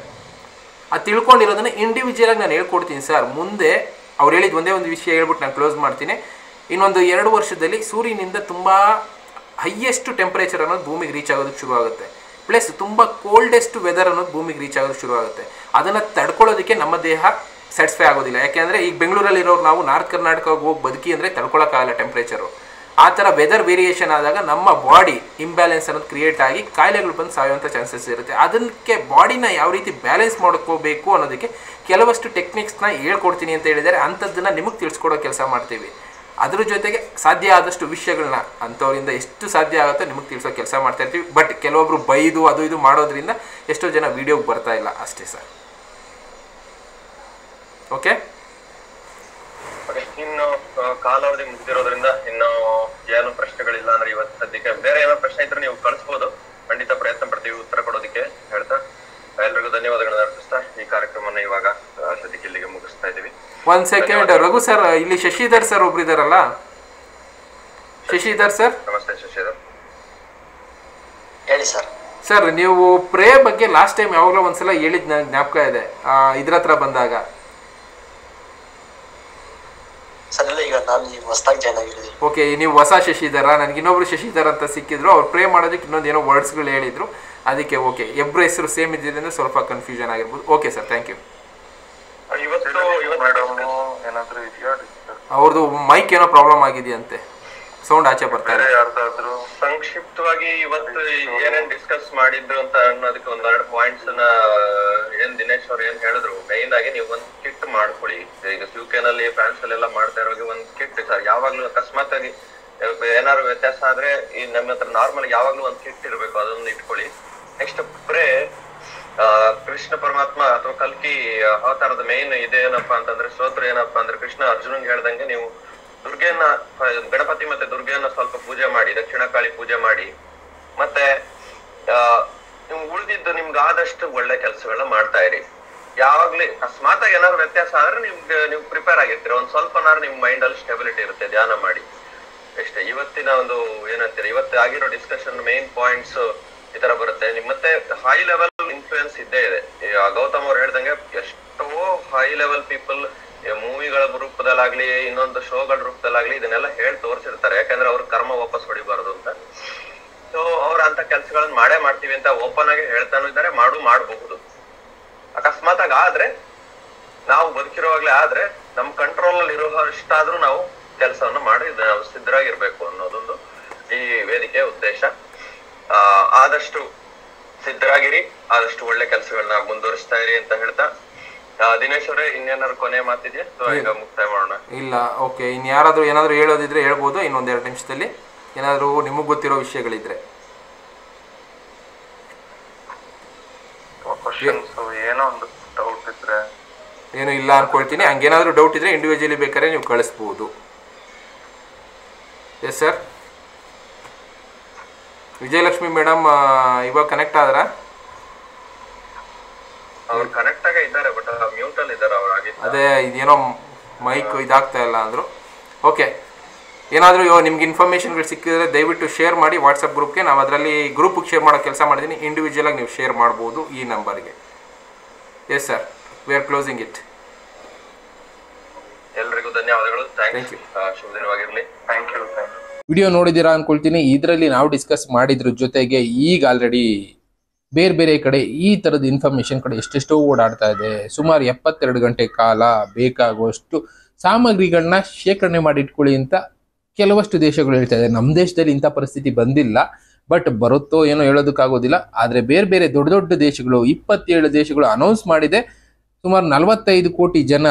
ಅದು ತಿಳ್ಕೊಂಡಿರೋದನ್ನು ಇಂಡಿವಿಜುವಲಾಗಿ ನಾನು ಹೇಳ್ಕೊಡ್ತೀನಿ ಸರ್. ಮುಂದೆ ಅವ್ರು ಹೇಳಿದ್ದು ಒಂದೇ ಒಂದು ವಿಷಯ ಹೇಳ್ಬಿಟ್ಟು ನಾನು ಕ್ಲೋಸ್ ಮಾಡ್ತೀನಿ. ಇನ್ನೊಂದು 2 ವರ್ಷದಲ್ಲಿ ಸೂರ್ಯನಿಂದ ತುಂಬ ಹೈಯೆಸ್ಟ್ ಟೆಂಪ್ರೇಚರ್ ಅನ್ನೋದು ಭೂಮಿಗೆ ರೀಚ್ ಆಗೋದಕ್ಕೆ ಶುರು ಆಗುತ್ತೆ. ಪ್ಲಸ್ ತುಂಬ ಕೋಲ್ಡೆಸ್ಟ್ ವೆದರ್ ಅನ್ನೋದು ಭೂಮಿಗೆ ರೀಚ್ ಆಗೋದಕ್ಕೆ ಶುರು ಆಗುತ್ತೆ. ಅದನ್ನು ತಡ್ಕೊಳ್ಳೋದಕ್ಕೆ ನಮ್ಮ ದೇಹ ಸ್ಯಾಟಿಸ್ಫೈ ಆಗೋದಿಲ್ಲ. ಯಾಕೆಂದರೆ ಈಗ ಬೆಂಗಳೂರಲ್ಲಿರೋರು ನಾವು ನಾರ್ತ್ ಕರ್ನಾಟಕಕ್ಕೆ ಹೋಗಿ ಬದುಕಿ ಅಂದರೆ ತಡ್ಕೊಳ್ಳೋಕ್ಕಾಗಲ್ಲ ಟೆಂಪ್ರೇಚರು. ಆ ಥರ ವೆದರ್ ವೇರಿಯೇಷನ್ ಆದಾಗ ನಮ್ಮ ಬಾಡಿ ಇಂಬ್ಯಾಲೆನ್ಸ್ ಅನ್ನೋದು ಕ್ರಿಯೇಟ್ ಆಗಿ ಕಾಯಿಲೆಗಳು ಬಂದು ಸಾಯುವಂಥ ಚಾನ್ಸಸ್ ಇರುತ್ತೆ. ಅದಕ್ಕೆ ಬಾಡಿನ ಯಾವ ರೀತಿ ಬ್ಯಾಲೆನ್ಸ್ ಮಾಡ್ಕೋಬೇಕು ಅನ್ನೋದಕ್ಕೆ ಕೆಲವಷ್ಟು ಟೆಕ್ನಿಕ್ಸ್ನ ಹೇಳ್ಕೊಡ್ತೀನಿ ಅಂತ ಹೇಳಿದರೆ ಅಂಥದ್ದನ್ನು ನಿಮಗೆ ತಿಳಿಸ್ಕೊಡೋ ಕೆಲಸ ಮಾಡ್ತೀವಿ. ಅದ್ರ ಜೊತೆಗೆ ಸಾಧ್ಯ ಆದಷ್ಟು ವಿಷಯಗಳನ್ನ ಅಂಥವರಿಂದ ಎಷ್ಟು ಸಾಧ್ಯ ಆಗುತ್ತೋ ನಿಮಗೆ ತಿಳಿಸೋ ಕೆಲಸ ಮಾಡ್ತಾ ಇರ್ತೀವಿ. ಬಟ್ ಕೆಲವೊಬ್ರು ಬೈದು ಅದು ಇದು ಮಾಡೋದ್ರಿಂದ ಎಷ್ಟೋ ಜನ ವೀಡಿಯೋಗೆ ಬರ್ತಾ ಇಲ್ಲ ಅಷ್ಟೇ ಸರ್. ಓಕೆ, ಇನ್ನು ಕಾಲಾವಧಿ ಮುಗಿದಿರೋದ್ರಿಂದ ಇನ್ನು ಏನು ಪ್ರಶ್ನೆಗಳಿಲ್ಲ ಅಂದ್ರೆ ಇವತ್ತು ಸದ್ಯಕ್ಕೆ ಬೇರೆ ಏನೋ ಪ್ರಶ್ನೆ ಇದ್ರೆ ನೀವು ಕಳಿಸ್ಬೋದು. ಖಂಡಿತ ಪ್ರಯತ್ನ ಪಡ್ತೀವಿ ಉತ್ತರ ಕೊಡೋದಕ್ಕೆ ಹೇಳ್ತಾ ಎಲ್ರಿಗೂ ಧನ್ಯವಾದಗಳನ್ನ ಅರ್ಪಿಸ್ತಾ ಈ ಕಾರ್ಯಕ್ರಮನ ಇವಾಗ ಸದ್ಯಕ್ಕೆ ಇಲ್ಲಿಗೆ ಮುಗಿಸ್ತಾ ಇದ್ದೀವಿ. 1 second ರಘು ಸರ್, ಇಲ್ಲಿ ಶಶಿಧರ್ ಸರ್ ಒಬ್ರು ಇದಾರಲ್ಲ. ಶಶಿಧರ್ ಸರ್, ನಮಸ್ತೆ ಶಶಿಧರ್. ಹೇಳಿ ಸರ್. ಸರ್ ನೀವು ಪ್ರೇ ಬಗ್ಗೆ ಲಾಸ್ಟ್ ಟೈಮ್ ಯಾವಾಗಲೂ ಒಂದ್ಸಲ ಹೇಳಿದ್ ನನಗೆ ಜ್ಞಾಪಕ ಇದೆ, ಇದ್ರ ಹತ್ರ ಬಂದಾಗ. ಸರ್ ಇಲ್ಲ, ಈಗ ನಾನು ಹೊಸದಾಗಿ ಜಾಯ್ನ್ ಆಗಿದ್ದೀನಿ. ಓಕೆ, ನೀವು ಹೊಸ ಶಶಿಧರ? ನನಗೆ ಇನ್ನೊಬ್ರು ಶಶಿಧರ್ ಅಂತ ಸಿಕ್ಕಿದ್ರು. ಅವ್ರು ಪ್ರೇ ಮಾಡೋದಕ್ಕೆ ಇನ್ನೊಂದು ಏನೋ ವರ್ಡ್ಸ್ಗಳು ಹೇಳಿದ್ರು. ಅದಕ್ಕೆ ಓಕೆ, ಇಬ್ಬರು ಹೆಸರು ಸೇಮ್ ಇದ್ದಿದ್ದರಿಂದ ಸ್ವಲ್ಪ ಕನ್ಫ್ಯೂಷನ್ ಆಗಿರ್ಬೋದು. Okay sir, thank you. ಅವ್ರದ್ದು ಮೈಕ್ ಏನೋ ಪ್ರಾಬ್ಲಮ್ ಆಗಿದೆಯಂತೆ, ಸೌಂಡ್ ಆಚೆ ಬರ್ತಾ ಇದೆ. ಸಂಕ್ಷಿಪ್ತವಾಗಿ ಇವತ್ತು ಏನೇನ್ ಡಿಸ್ಕಸ್ ಮಾಡಿದ್ರು ಅಂತ ಅನ್ನೋದಕ್ಕೆ ಒಂದೆರಡು ಪಾಯಿಂಟ್ಸ್ ಏನ್ ದಿನೇಶ್ ಅವ್ರು ಏನ್ ಹೇಳಿದ್ರು, ಮೈನ್ ಆಗಿ ನೀವು ಒಂದ್ ಕಿಟ್ ಮಾಡ್ಕೊಳ್ಳಿ. ಈಗ UK ನಲ್ಲಿ ಫ್ರಾನ್ಸ್ ಅಲ್ಲೆಲ್ಲ ಮಾಡ್ತಾ ಇರೋಗೆ ಒಂದ್ ಕಿಟ್ ಸರ್. ಯಾವಾಗ್ಲೂ ಅಕಸ್ಮಾತ್ ಆಗಿ ಏನಾದ್ರು ವ್ಯತ್ಯಾಸ ಆದ್ರೆ ಈ ನಮ್ಮ ಹತ್ರ ನಾರ್ಮಲ್ ಯಾವಾಗ್ಲೂ ಒಂದ್ ಕಿಟ್ ಇರ್ಬೇಕು, ಅದೊಂದು ಇಟ್ಕೊಳ್ಳಿ. ನೆಕ್ಸ್ಟ್ ಪ್ರೇ ಕೃಷ್ಣ ಪರಮಾತ್ಮ ಅಥವಾ ಕಲ್ಕಿ ಅವತಾರದ ಮೇನ್ ಇದೇನಪ್ಪಾ ಅಂತಂದ್ರೆ ಸ್ತೋತ್ರ ಏನಪ್ಪಾ ಅಂದ್ರೆ ಕೃಷ್ಣ ಅರ್ಜುನಂಗೆ ಹೇಳ್ದಂಗೆ ನೀವು ದುರ್ಗೆಯನ್ನ, ಗಣಪತಿ ಮತ್ತೆ ದುರ್ಗೆಯನ್ನ ಸ್ವಲ್ಪ ಪೂಜೆ ಮಾಡಿ, ದಕ್ಷಿಣ ಕಾಳಿ ಪೂಜೆ ಮಾಡಿ. ಮತ್ತೆ ನೀವು ಉಳಿದಿದ್ದು ನಿಮ್ಗೆ ಆದಷ್ಟು ಒಳ್ಳೆ ಕೆಲಸಗಳನ್ನ ಮಾಡ್ತಾ ಇರಿ. ಯಾವಾಗ್ಲಿ ಅಕಸ್ಮಾತ್ ಏನಾದ್ರು ವ್ಯತ್ಯಾಸ ಆದ್ರೆ ನೀವು ಪ್ರಿಪೇರ್ ಆಗಿರ್ತೀರ. ಒಂದ್ ಸ್ವಲ್ಪನಾರು ನಿಮ್ ಮೈಂಡ್ ಅಲ್ಲಿ ಸ್ಟೆಬಿಲಿಟಿ ಇರುತ್ತೆ, ಧ್ಯಾನ ಮಾಡಿ ಅಷ್ಟೇ. ಇವತ್ತಿನ ಒಂದು ಏನಂತೀರ, ಇವತ್ತು ಆಗಿರೋ ಡಿಸ್ಕಷನ್ ಮೇನ್ ಪಾಯಿಂಟ್ಸ್ ಈ ತರ ಬರುತ್ತೆ. ಮತ್ತೆ ಹೈ ಲೆವೆಲ್ ಇನ್ಫ್ಲೂಯೆನ್ಸ್ ಇದ್ದೇ ಇದೆ. ಗೌತಮ್ ಅವ್ರು ಹೇಳ್ದಂಗೆ ಎಷ್ಟೋ ಹೈ ಲೆವೆಲ್ ಪೀಪಲ್ ಮೂವಿಗಳ ರೂಪದಲ್ಲಾಗ್ಲಿ ಇನ್ನೊಂದು ಶೋಗಳ ರೂಪದಲ್ಲಾಗ್ಲಿ ಇದನ್ನೆಲ್ಲ ಹೇಳಿ ತೋರಿಸಿರ್ತಾರೆ. ಯಾಕಂದ್ರೆ ಅವ್ರ ಕರ್ಮ ವಾಪಸ್ ಹೊಡಿಬಾರ್ದು ಅಂತ. ಸೊ ಅವ್ರ ಅಂತ ಕೆಲ್ಸಗಳನ್ನ ಮಾಡ್ತೀವಿ ಅಂತ ಓಪನ್ ಆಗಿ ಹೇಳ್ತಾನು ಇದ್ದಾರೆ, ಮಾಡಬಹುದು. ಅಕಸ್ಮಾತ್ ಆದ್ರೆ ನಾವು ಬದುಕಿರುವಾಗ್ಲೇ ಆದ್ರೆ ನಮ್ ಕಂಟ್ರೋಲ್ ಅಲ್ಲಿ ಇರುವಷ್ಟಾದ್ರೂ ನಾವು ಕೆಲಸವನ್ನ ಮಾಡಿ ನಾವು ಸಿದ್ಧರಾಗಿರ್ಬೇಕು ಅನ್ನೋದೊಂದು ಈ ವೇದಿಕೆಯ ಉದ್ದೇಶ. ಆದಷ್ಟು ಸಿದ್ಧರಾಗಿರಿ, ಆದಷ್ಟು ಒಳ್ಳೆ ಕೆಲಸಗಳನ್ನ ಮುಂದುವರಿಸ್ತಾ ಇರಿ ಅಂತ ಹೇಳ್ತಾ, ದಿನೇಶ್ ಅವರೇ ಇನ್ನೇನಾದ್ರು ಕೊನೆ ಮಾತಿದೆಯಾ? ಈಗ ಮುಕ್ತಾಯ ಮಾಡೋಣ. ಇಲ್ಲ, ಓಕೆ. ಇನ್ ಯಾರಾದ್ರೂ ಏನಾದ್ರು ಹೇಳೋದಿದ್ರೆ ಹೇಳ್ಬೋದು ಇನ್ನೊಂದ್ 2 ನಿಮಿಷದಲ್ಲಿ. ಏನಾದ್ರು ನಿಮಗ್ ಗೊತ್ತಿರೋ ವಿಷಯಗಳಿದ್ರೆ. ಏನೋ ಒಂದು ಡೌಟ್ ಇದ್ರೆ, ಏನು ಇಲ್ಲ ಅನ್ಕೊಳ್ತೀನಿ. ಹಂಗೇನಾದ್ರು ಡೌಟ್ ಇದ್ರೆ ಇಂಡಿವಿಜುವಲಿ ಬೇಕಾದ್ರೆ ನೀವು ಕಳಿಸ್ಬೋದು. Yes sir. ವಿಜಯಲಕ್ಷ್ಮಿ ಮೇಡಮ್ ಇವಾಗ ಕನೆಕ್ಟ್ ಆದ್ರ? ಅವ್ರು ಕನೆಕ್ಟ್ ಆಗೇ ಇದ್ದಾರೆ, ಬಟ್ ಮ್ಯೂಟ್ ಅಲ್ಲಿ ಇದ್ದಾರೆ ಅವ್ರು. ಅದೇ ಇದೇನೋ ಮೈಕ್ ಇದಾಗ್ತಾ ಇಲ್ಲ ಅಂದ್ರು. ಓಕೆ, ಏನಾದರೂ ನಿಮ್ಗೆ ಇನ್ಫಾರ್ಮೇಷನ್ಗಳು ಸಿಕ್ಕಿದ್ರೆ ದಯವಿಟ್ಟು ಶೇರ್ ಮಾಡಿ ವಾಟ್ಸಪ್ ಗ್ರೂಪ್ಗೆ. ನಾವು ಅದರಲ್ಲಿ ಗ್ರೂಪಿಗೆ ಶೇರ್ ಮಾಡೋ ಕೆಲಸ ಮಾಡಿದ್ದೀನಿ. ಇಂಡಿವಿಜುವಲಾಗಿ ನೀವು ಶೇರ್ ಮಾಡ್ಬೋದು ಈ ನಂಬರ್ಗೆ. Yes sir, we are closing it. ಎಲ್ರಿಗೂ ಧನ್ಯವಾದಗಳು. Thank you. ಶುಭ ದಿನವಾಗಿರಲಿ. Thank you. ವಿಡಿಯೋ ನೋಡಿದ್ದೀರಾ ಅನ್ಕೊಳ್ತೀನಿ. ಇದರಲ್ಲಿ ನಾವು ಡಿಸ್ಕಸ್ ಮಾಡಿದ್ರ ಜೊತೆಗೆ ಈಗ ಆಲ್ರೆಡಿ ಬೇರೆ ಬೇರೆ ಕಡೆ ಈ ಥರದ ಇನ್ಫಾರ್ಮೇಷನ್ ಕಡೆ ಎಷ್ಟೆಷ್ಟೋ ಓಡಾಡ್ತಾ ಇದೆ. ಸುಮಾರು 72 ಗಂಟೆ ಕಾಲ ಬೇಕಾಗುವಷ್ಟು ಸಾಮಗ್ರಿಗಳನ್ನ ಶೇಖರಣೆ ಮಾಡಿ ಇಟ್ಕೊಳ್ಳಿ ಅಂತ ಕೆಲವಷ್ಟು ದೇಶಗಳು ಹೇಳ್ತಾ ಇದೆ. ನಮ್ಮ ದೇಶದಲ್ಲಿ ಇಂಥ ಪರಿಸ್ಥಿತಿ ಬಂದಿಲ್ಲ, ಬಟ್ ಬರುತ್ತೋ ಏನೋ ಹೇಳೋದಕ್ಕಾಗೋದಿಲ್ಲ. ಆದರೆ ಬೇರೆ ಬೇರೆ ದೊಡ್ಡ ದೊಡ್ಡ ದೇಶಗಳು 27 ದೇಶಗಳು ಅನೌನ್ಸ್ ಮಾಡಿದೆ. ಸುಮಾರು 45 ಕೋಟಿ ಜನ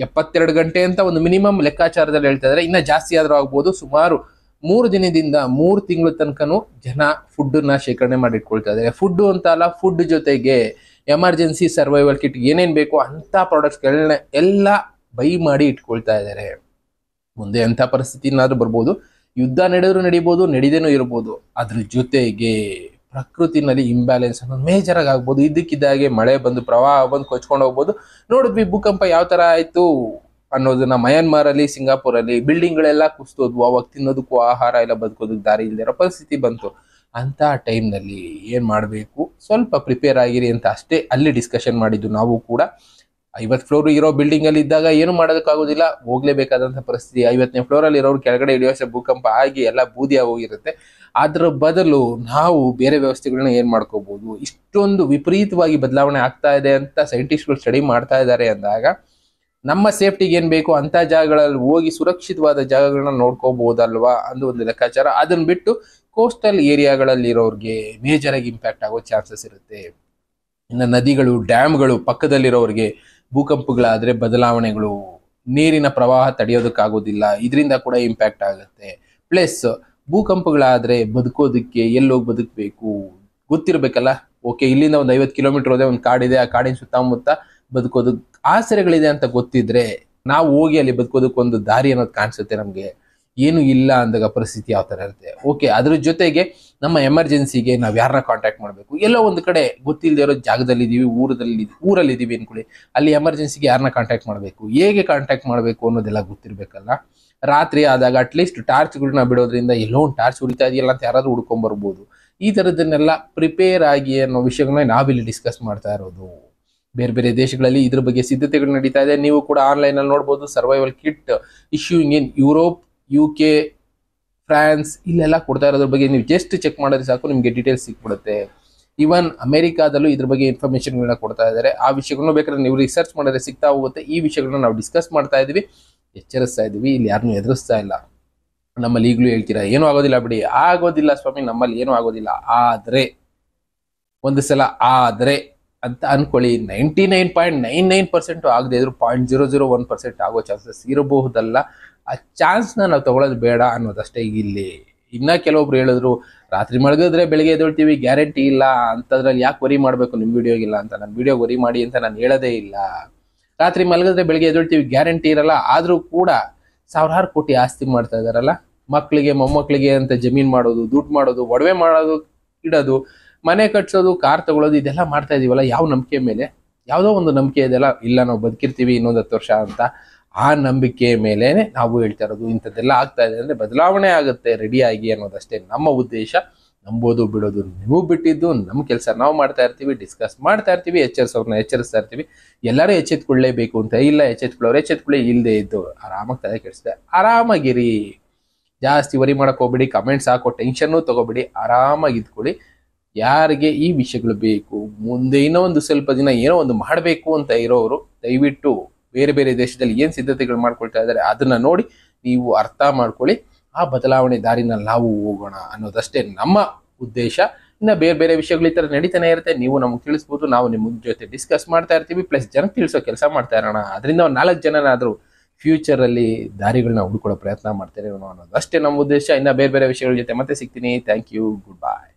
72 ಗಂಟೆ ಅಂತ ಒಂದು ಮಿನಿಮಮ್ ಲೆಕ್ಕಾಚಾರದಲ್ಲಿ ಹೇಳ್ತಾ ಇದ್ದಾರೆ. ಇನ್ನ ಜಾಸ್ತಿ ಆದ್ರೂ ಆಗ್ಬೋದು. ಸುಮಾರು 3 ದಿನದಿಂದ 3 ತಿಂಗಳ ತನಕನೂ ಜನ ಫುಡ್ಡನ್ನ ಶೇಖರಣೆ ಮಾಡಿ ಇಟ್ಕೊಳ್ತಾ ಇದ್ದಾರೆ. ಫುಡ್ ಅಂತ ಅಲ್ಲ, ಫುಡ್ ಜೊತೆಗೆ ಎಮರ್ಜೆನ್ಸಿ ಸರ್ವೈವಲ್ ಕಿಟ್ ಏನೇನ್ ಬೇಕು ಅಂತ ಪ್ರಾಡಕ್ಟ್ಸ್ಗಳನ್ನ ಎಲ್ಲ ಬೈ ಮಾಡಿ ಇಟ್ಕೊಳ್ತಾ ಇದ್ದಾರೆ. ಮುಂದೆ ಎಂಥ ಪರಿಸ್ಥಿತಿ ಏನಾದ್ರೂ ಬರ್ಬೋದು. ಯುದ್ಧ ನಡೆದ್ರು ನಡಿಬೋದು, ನಡಿದೇನೂ ಇರ್ಬೋದು. ಅದ್ರ ಜೊತೆಗೆ ಪ್ರಕೃತಿನಲ್ಲಿ ಇಂಬ್ಯಾಲೆನ್ಸ್ ಅನ್ನೋದು ಮೇಜರ್ ಆಗಿ ಆಗ್ಬೋದು. ಇದ್ದಕ್ಕಿದ್ದಾಗೆ ಮಳೆ ಬಂದು ಪ್ರವಾಹ ಬಂದು ಕೊಚ್ಕೊಂಡು ಹೋಗ್ಬೋದು. ನೋಡಿದ್ವಿ ಭೂಕಂಪ ಯಾವ ತರ ಆಯ್ತು ಅನ್ನೋದನ್ನ. ಮಯನ್ಮಾರಲ್ಲಿ, ಸಿಂಗಾಪುರಲ್ಲಿ ಬಿಲ್ಡಿಂಗ್ಗಳೆಲ್ಲ ಕುಸಿದೋದ್ವು. ಅವಾಗ ತಿನ್ನೋದಕ್ಕೂ ಆಹಾರ ಎಲ್ಲ ಬದುಕೋದಕ್ಕೆ ದಾರಿ ಇಲ್ಲದೆ ಇರೋ ಪರಿಸ್ಥಿತಿ ಬಂತು. ಅಂತ ಟೈಮ್ನಲ್ಲಿ ಏನ್ ಮಾಡಬೇಕು, ಸ್ವಲ್ಪ ಪ್ರಿಪೇರ್ ಆಗಿರಿ ಅಂತ ಅಷ್ಟೇ ಅಲ್ಲಿ ಡಿಸ್ಕಷನ್ ಮಾಡಿದ್ದು ನಾವು ಕೂಡ. 50 ಫ್ಲೋರ್ ಇರೋ ಬಿಲ್ಡಿಂಗ್ ಅಲ್ಲಿ ಇದ್ದಾಗ ಏನು ಮಾಡೋದಕ್ಕಾಗೋದಿಲ್ಲ, ಹೋಗ್ಲೇಬೇಕಾದಂತ ಪರಿಸ್ಥಿತಿ. 50ನೇ ಫ್ಲೋರ್ ಅಲ್ಲಿ ಇರೋರು ಕೆಳಗಡೆ ಇಳಿಯೋಷ್ಟೇ ಭೂಕಂಪ ಆಗಿ ಎಲ್ಲ ಬೂದಿಯಾಗಿ ಹೋಗಿರುತ್ತೆ. ಅದ್ರ ಬದಲು ನಾವು ಬೇರೆ ವ್ಯವಸ್ಥೆಗಳನ್ನ ಏನ್ ಮಾಡ್ಕೋಬಹುದು. ಇಷ್ಟೊಂದು ವಿಪರೀತವಾಗಿ ಬದಲಾವಣೆ ಆಗ್ತಾ ಇದೆ ಅಂತ ಸೈಂಟಿಸ್ಟ್ಗಳು ಸ್ಟಡಿ ಮಾಡ್ತಾ ಇದ್ದಾರೆ ಅಂದಾಗ ನಮ್ಮ ಸೇಫ್ಟಿಗೆ ಏನ್ ಬೇಕು ಅಂತ ಜಾಗಗಳಲ್ಲಿ ಹೋಗಿ ಸುರಕ್ಷಿತವಾದ ಜಾಗಗಳನ್ನ ನೋಡ್ಕೋಬಹುದಲ್ವಾ ಅನ್ನೋ ಒಂದು ಲೆಕ್ಕಾಚಾರ. ಅದನ್ನ ಬಿಟ್ಟು ಕೋಸ್ಟಲ್ ಏರಿಯಾಗಳಲ್ಲಿ ಇರೋರಿಗೆ ಮೇಜರ್ ಆಗಿ ಇಂಪ್ಯಾಕ್ಟ್ ಆಗೋ ಚಾನ್ಸಸ್ ಇರುತ್ತೆ. ಇನ್ನು ನದಿಗಳು, ಡ್ಯಾಮ್ಗಳು ಪಕ್ಕದಲ್ಲಿರೋರಿಗೆ ಭೂಕಂಪಗಳಾದ್ರೆ ಬದಲಾವಣೆಗಳು, ನೀರಿನ ಪ್ರವಾಹ ತಡೆಯೋದಕ್ಕಾಗೋದಿಲ್ಲ, ಇದರಿಂದ ಕೂಡ ಇಂಪ್ಯಾಕ್ಟ್ ಆಗುತ್ತೆ. ಪ್ಲಸ್ ಭೂಕಂಪಗಳಾದ್ರೆ ಬದುಕೋದಕ್ಕೆ ಎಲ್ಲೋಗಿ ಬದುಕಬೇಕು ಗೊತ್ತಿರ್ಬೇಕಲ್ಲ. ಓಕೆ, ಇಲ್ಲಿಂದ ಒಂದು 50 ಕಿಲೋಮೀಟರ್ ಹೋದೆ ಒಂದು ಕಾಡಿದೆ, ಆ ಕಾಡಿನ ಸುತ್ತಮುತ್ತ ಬದುಕೋದಕ್ಕೆ ಆಸರೆಗಳಿದೆ ಅಂತ ಗೊತ್ತಿದ್ರೆ ನಾವು ಹೋಗಿ ಅಲ್ಲಿ ಬದುಕೋದಕ್ಕೊಂದು ದಾರಿ ಅನ್ನೋದು ಕಾಣಿಸುತ್ತೆ ನಮ್ಗೆ. ಏನು ಇಲ್ಲ ಅಂದಾಗ ಪರಿಸ್ಥಿತಿ ಯಾವ ತರ ಇರುತ್ತೆ. ಓಕೆ, ಅದ್ರ ಜೊತೆಗೆ ನಮ್ಮ ಎಮರ್ಜೆನ್ಸಿಗೆ ನಾವ್ ಯಾರನ್ನ ಕಾಂಟ್ಯಾಕ್ಟ್ ಮಾಡ್ಬೇಕು. ಎಲ್ಲೋ ಒಂದು ಕಡೆ ಗೊತ್ತಿಲ್ಲದೆ ಇರೋ ಜಾಗದಲ್ಲಿ ಇದೀವಿ, ಊರಲ್ಲಿ ಇದೀವಿ ಅನ್ಕೊಳ್ಳಿ, ಅಲ್ಲಿ ಎಮರ್ಜೆನ್ಸಿಗೆ ಯಾರನ್ನ ಕಾಂಟ್ಯಾಕ್ಟ್ ಮಾಡ್ಬೇಕು, ಹೇಗೆ ಕಾಂಟ್ಯಾಕ್ಟ್ ಮಾಡ್ಬೇಕು ಅನ್ನೋದೆಲ್ಲ ಗೊತ್ತಿರ್ಬೇಕಲ್ಲ. ರಾತ್ರಿ ಆದಾಗ ಅಟ್ಲೀಸ್ಟ್ ಟಾರ್ಚ್ಗಳನ್ನ ಬಿಡೋದ್ರಿಂದ ಎಲ್ಲೋ ಒಂದು ಟಾರ್ಚ್ ಉಳಿತಾ ಇದೆಯಲ್ಲ ಅಂತ ಯಾರಾದ್ರೂ ಹುಡ್ಕೊಂಡ್ ಬರ್ಬೋದು. ಈ ತರದನ್ನೆಲ್ಲ ಪ್ರಿಪೇರ್ ಆಗಿ ಅನ್ನೋ ವಿಷಯಗಳನ್ನ ನಾವಿಲ್ಲಿ ಡಿಸ್ಕಸ್ ಮಾಡ್ತಾ ಇರೋದು. ಬೇರೆ ಬೇರೆ ದೇಶಗಳಲ್ಲಿ ಇದ್ರ ಬಗ್ಗೆ ಸಿದ್ಧತೆಗಳು ನಡೀತಾ ಇದೆ. ನೀವು ಕೂಡ ಆನ್ಲೈನ್ ಅಲ್ಲಿ ನೋಡ್ಬೋದು. Survival kit issuing in Europe, UK, France ಇಲ್ಲೆಲ್ಲ ಕೊಡ್ತಾ ಇರೋದ್ರ ಬಗ್ಗೆ ನೀವು ಜಸ್ಟ್ ಚೆಕ್ ಮಾಡಿದ್ರೆ ಸಾಕು, ನಿಮ್ಗೆ ಡೀಟೇಲ್ಸ್ ಸಿಕ್ಬಿಡುತ್ತೆ. ಈವನ್ ಅಮೆರಿಕಾದಲ್ಲೂ ಇದ್ರ ಬಗ್ಗೆ ಇನ್ಫಾರ್ಮೇಶನ್ಗಳನ್ನ ಕೊಡ್ತಾ ಇದ್ದಾರೆ. ಆ ವಿಷಯಗಳನ್ನ ಬೇಕಾದ್ರೆ ನೀವು ರಿಸರ್ಚ್ ಮಾಡಿದ್ರೆ ಸಿಗ್ತಾ ಹೋಗುತ್ತೆ. ಈ ವಿಷಯಗಳನ್ನ ನಾವು ಡಿಸ್ಕಸ್ ಮಾಡ್ತಾ ಇದೀವಿ, ಎಚ್ಚರಿಸ್ತಾ ಇದೀವಿ. ಇಲ್ಲಿ ಯಾರನ್ನೂ ಎದುರಿಸ್ತಾ ಇಲ್ಲ. ನಮ್ಮಲ್ಲಿ ಈಗಲೂ ಹೇಳ್ತೀರಾ ಏನೂ ಆಗೋದಿಲ್ಲ ಬಿಡಿ. ಆಗೋದಿಲ್ಲ ಸ್ವಾಮಿ, ನಮ್ಮಲ್ಲಿ ಏನೂ ಆಗೋದಿಲ್ಲ. ಆದ್ರೆ ಒಂದು ಸಲ ಆದ್ರೆ ಅಂತ ಅನ್ಕೊಳ್ಳಿ, 99.99% ಆಗದೆ ಇದ್ರು 0.001% ಆಗೋ ಚಾನ್ಸಸ್ ಇರಬಹುದಲ್ಲ. ಆ ಚಾನ್ಸ್ನ ನಾವು ತಗೊಳ್ಳೋದು ಬೇಡ ಅನ್ನೋದಷ್ಟೇ ಇಲ್ಲಿ. ಇನ್ನ ಕೆಲವೊಬ್ರು ಹೇಳಿದ್ರು ರಾತ್ರಿ ಮಲಗಿದ್ರೆ ಬೆಳಿಗ್ಗೆ ಎದ್ದೇಳ್ತೀವಿ, ಗ್ಯಾರಂಟಿ ಇಲ್ಲ ಅಂತದ್ರಲ್ಲಿ ಯಾಕೆ ವರಿ ಮಾಡಬೇಕು ನಿಮ್ಮ ವಿಡಿಯೋಗಿಲ್ಲ ಅಂತ. ನನ್ನ ವಿಡಿಯೋ ವರಿ ಮಾಡಿ ಅಂತ ನಾನು ಹೇಳೋದೇ ಇಲ್ಲ. ರಾತ್ರಿ ಮಲಗಿದ್ರೆ ಬೆಳಿಗ್ಗೆ ಎದ್ದೇಳ್ತೀವಿ, ಗ್ಯಾರಂಟಿ ಇರಲ್ಲ. ಆದ್ರೂ ಕೂಡ ಸಾವಿರಾರು ಕೋಟಿ ಆಸ್ತಿ ಮಾಡ್ತಾ ಇದಾರಲ್ಲ, ಮಕ್ಕಳಿಗೆ ಮೊಮ್ಮಕ್ಕಳಿಗೆ ಅಂತ ಜಮೀನ್ ಮಾಡೋದು, ದುಡ್ಡು ಮಾಡೋದು, ಒಡವೆ ಮಾಡೋದು, ಇಡೋದು, ಮನೆ ಕಟ್ಸೋದು, ಕಾರ್ ತಗೊಳ್ಳೋದು, ಇದೆಲ್ಲ ಮಾಡ್ತಾ ಇದೀವಲ್ಲ. ಯಾವ ನಂಬಿಕೆ ಮೇಲೆ? ಯಾವುದೋ ಒಂದು ನಂಬಿಕೆ ಇದೆಲ್ಲ, ಇಲ್ಲ ನಾವು ಬದುಕಿರ್ತೀವಿ ಇನ್ನೊಂದು 10 ವರ್ಷ ಅಂತ. ಆ ನಂಬಿಕೆ ಮೇಲೆನೆ ನಾವು ಹೇಳ್ತಾ ಇರೋದು. ಇಂಥದ್ದೆಲ್ಲ ಆಗ್ತಾ ಇದೆ ಅಂದ್ರೆ ಬದಲಾವಣೆ ಆಗುತ್ತೆ, ರೆಡಿ ಆಗಿ ಅನ್ನೋದಷ್ಟೇ ನಮ್ಮ ಉದ್ದೇಶ. ನಂಬೋದು ಬಿಡೋದು ನೀವು ಬಿಟ್ಟಿದ್ದು, ನಮ್ಮ ಕೆಲಸ ನಾವು ಮಾಡ್ತಾ ಇರ್ತೀವಿ, ಡಿಸ್ಕಸ್ ಮಾಡ್ತಾ ಇರ್ತೀವಿ, ಎಚ್ಚರಿಸೋರ್ನ ಎಚ್ಚರಿಸ್ತಾ ಇರ್ತೀವಿ. ಎಲ್ಲರೂ ಎಚ್ಚೆತ್ಕೊಳ್ಳೇಬೇಕು ಅಂತ ಇಲ್ಲ. ಎಚ್ಚೆತ್ಕೊಳ್ಳೋರು ಎಚ್ಚೆತ್ಕೊಳ್ಳಿ, ಇಲ್ಲದೆ ಇದ್ದು ಆರಾಮಾಗಿ ತಲೆ ಕೆಡಿಸ್ದೆ ಆರಾಮಾಗಿರಿ. ಜಾಸ್ತಿ ವರಿ ಮಾಡಕ್ ಹೋಗ್ಬಿಡಿ, ಕಮೆಂಟ್ಸ್ ಹಾಕೋ ಟೆನ್ಷನ್ನು ತಗೋಬಿಡಿ, ಆರಾಮಾಗಿ ಇದ್ಕೊಳ್ಳಿ. ಯಾರಿಗೆ ಈ ವಿಷಯಗಳು ಬೇಕು, ಮುಂದೆ ಇನ್ನೂ ಒಂದು ಸ್ವಲ್ಪ ದಿನ ಏನೋ ಒಂದು ಮಾಡಬೇಕು ಅಂತ ಇರೋರು ದಯವಿಟ್ಟು ಬೇರೆ ಬೇರೆ ದೇಶದಲ್ಲಿ ಏನ್ ಸಿದ್ಧತೆಗಳು ಮಾಡ್ಕೊಳ್ತಾ ಇದ್ದಾರೆ ಅದನ್ನ ನೋಡಿ ನೀವು ಅರ್ಥ ಮಾಡ್ಕೊಳ್ಳಿ. ಆ ಬದಲಾವಣೆ ದಾರಿನಲ್ಲಿ ನಾವು ಹೋಗೋಣ ಅನ್ನೋದಷ್ಟೇ ನಮ್ಮ ಉದ್ದೇಶ. ಇನ್ನ ಬೇರೆ ಬೇರೆ ವಿಷಯಗಳು ಈ ತರ ನಡೀತಾನೆ ಇರುತ್ತೆ. ನೀವು ನಮ್ಗೆ ತಿಳಿಸ್ಬೋದು, ನಾವು ನಿಮ್ಮ ಜೊತೆ ಡಿಸ್ಕಸ್ ಮಾಡ್ತಾ ಇರ್ತೀವಿ. ಪ್ಲಸ್ ಜನಕ್ಕೆ ತಿಳಿಸೋ ಕೆಲಸ ಮಾಡ್ತಾ ಇರೋಣ. ಅದರಿಂದ ಒಂದು 4 ಜನನಾದ್ರೂ ಫ್ಯೂಚರ್ ಅಲ್ಲಿ ದಾರಿಗಳನ್ನ ಹುಡ್ಕೊಳ್ಳೋ ಪ್ರಯತ್ನ ಮಾಡ್ತಾರೆ ಅನ್ನೋದು ಅಷ್ಟೇ ನಮ್ಮ ಉದ್ದೇಶ. ಇನ್ನ ಬೇರೆ ಬೇರೆ ವಿಷಯಗಳ ಜೊತೆ ಮತ್ತೆ ಸಿಗ್ತೀನಿ. Thank you, good by.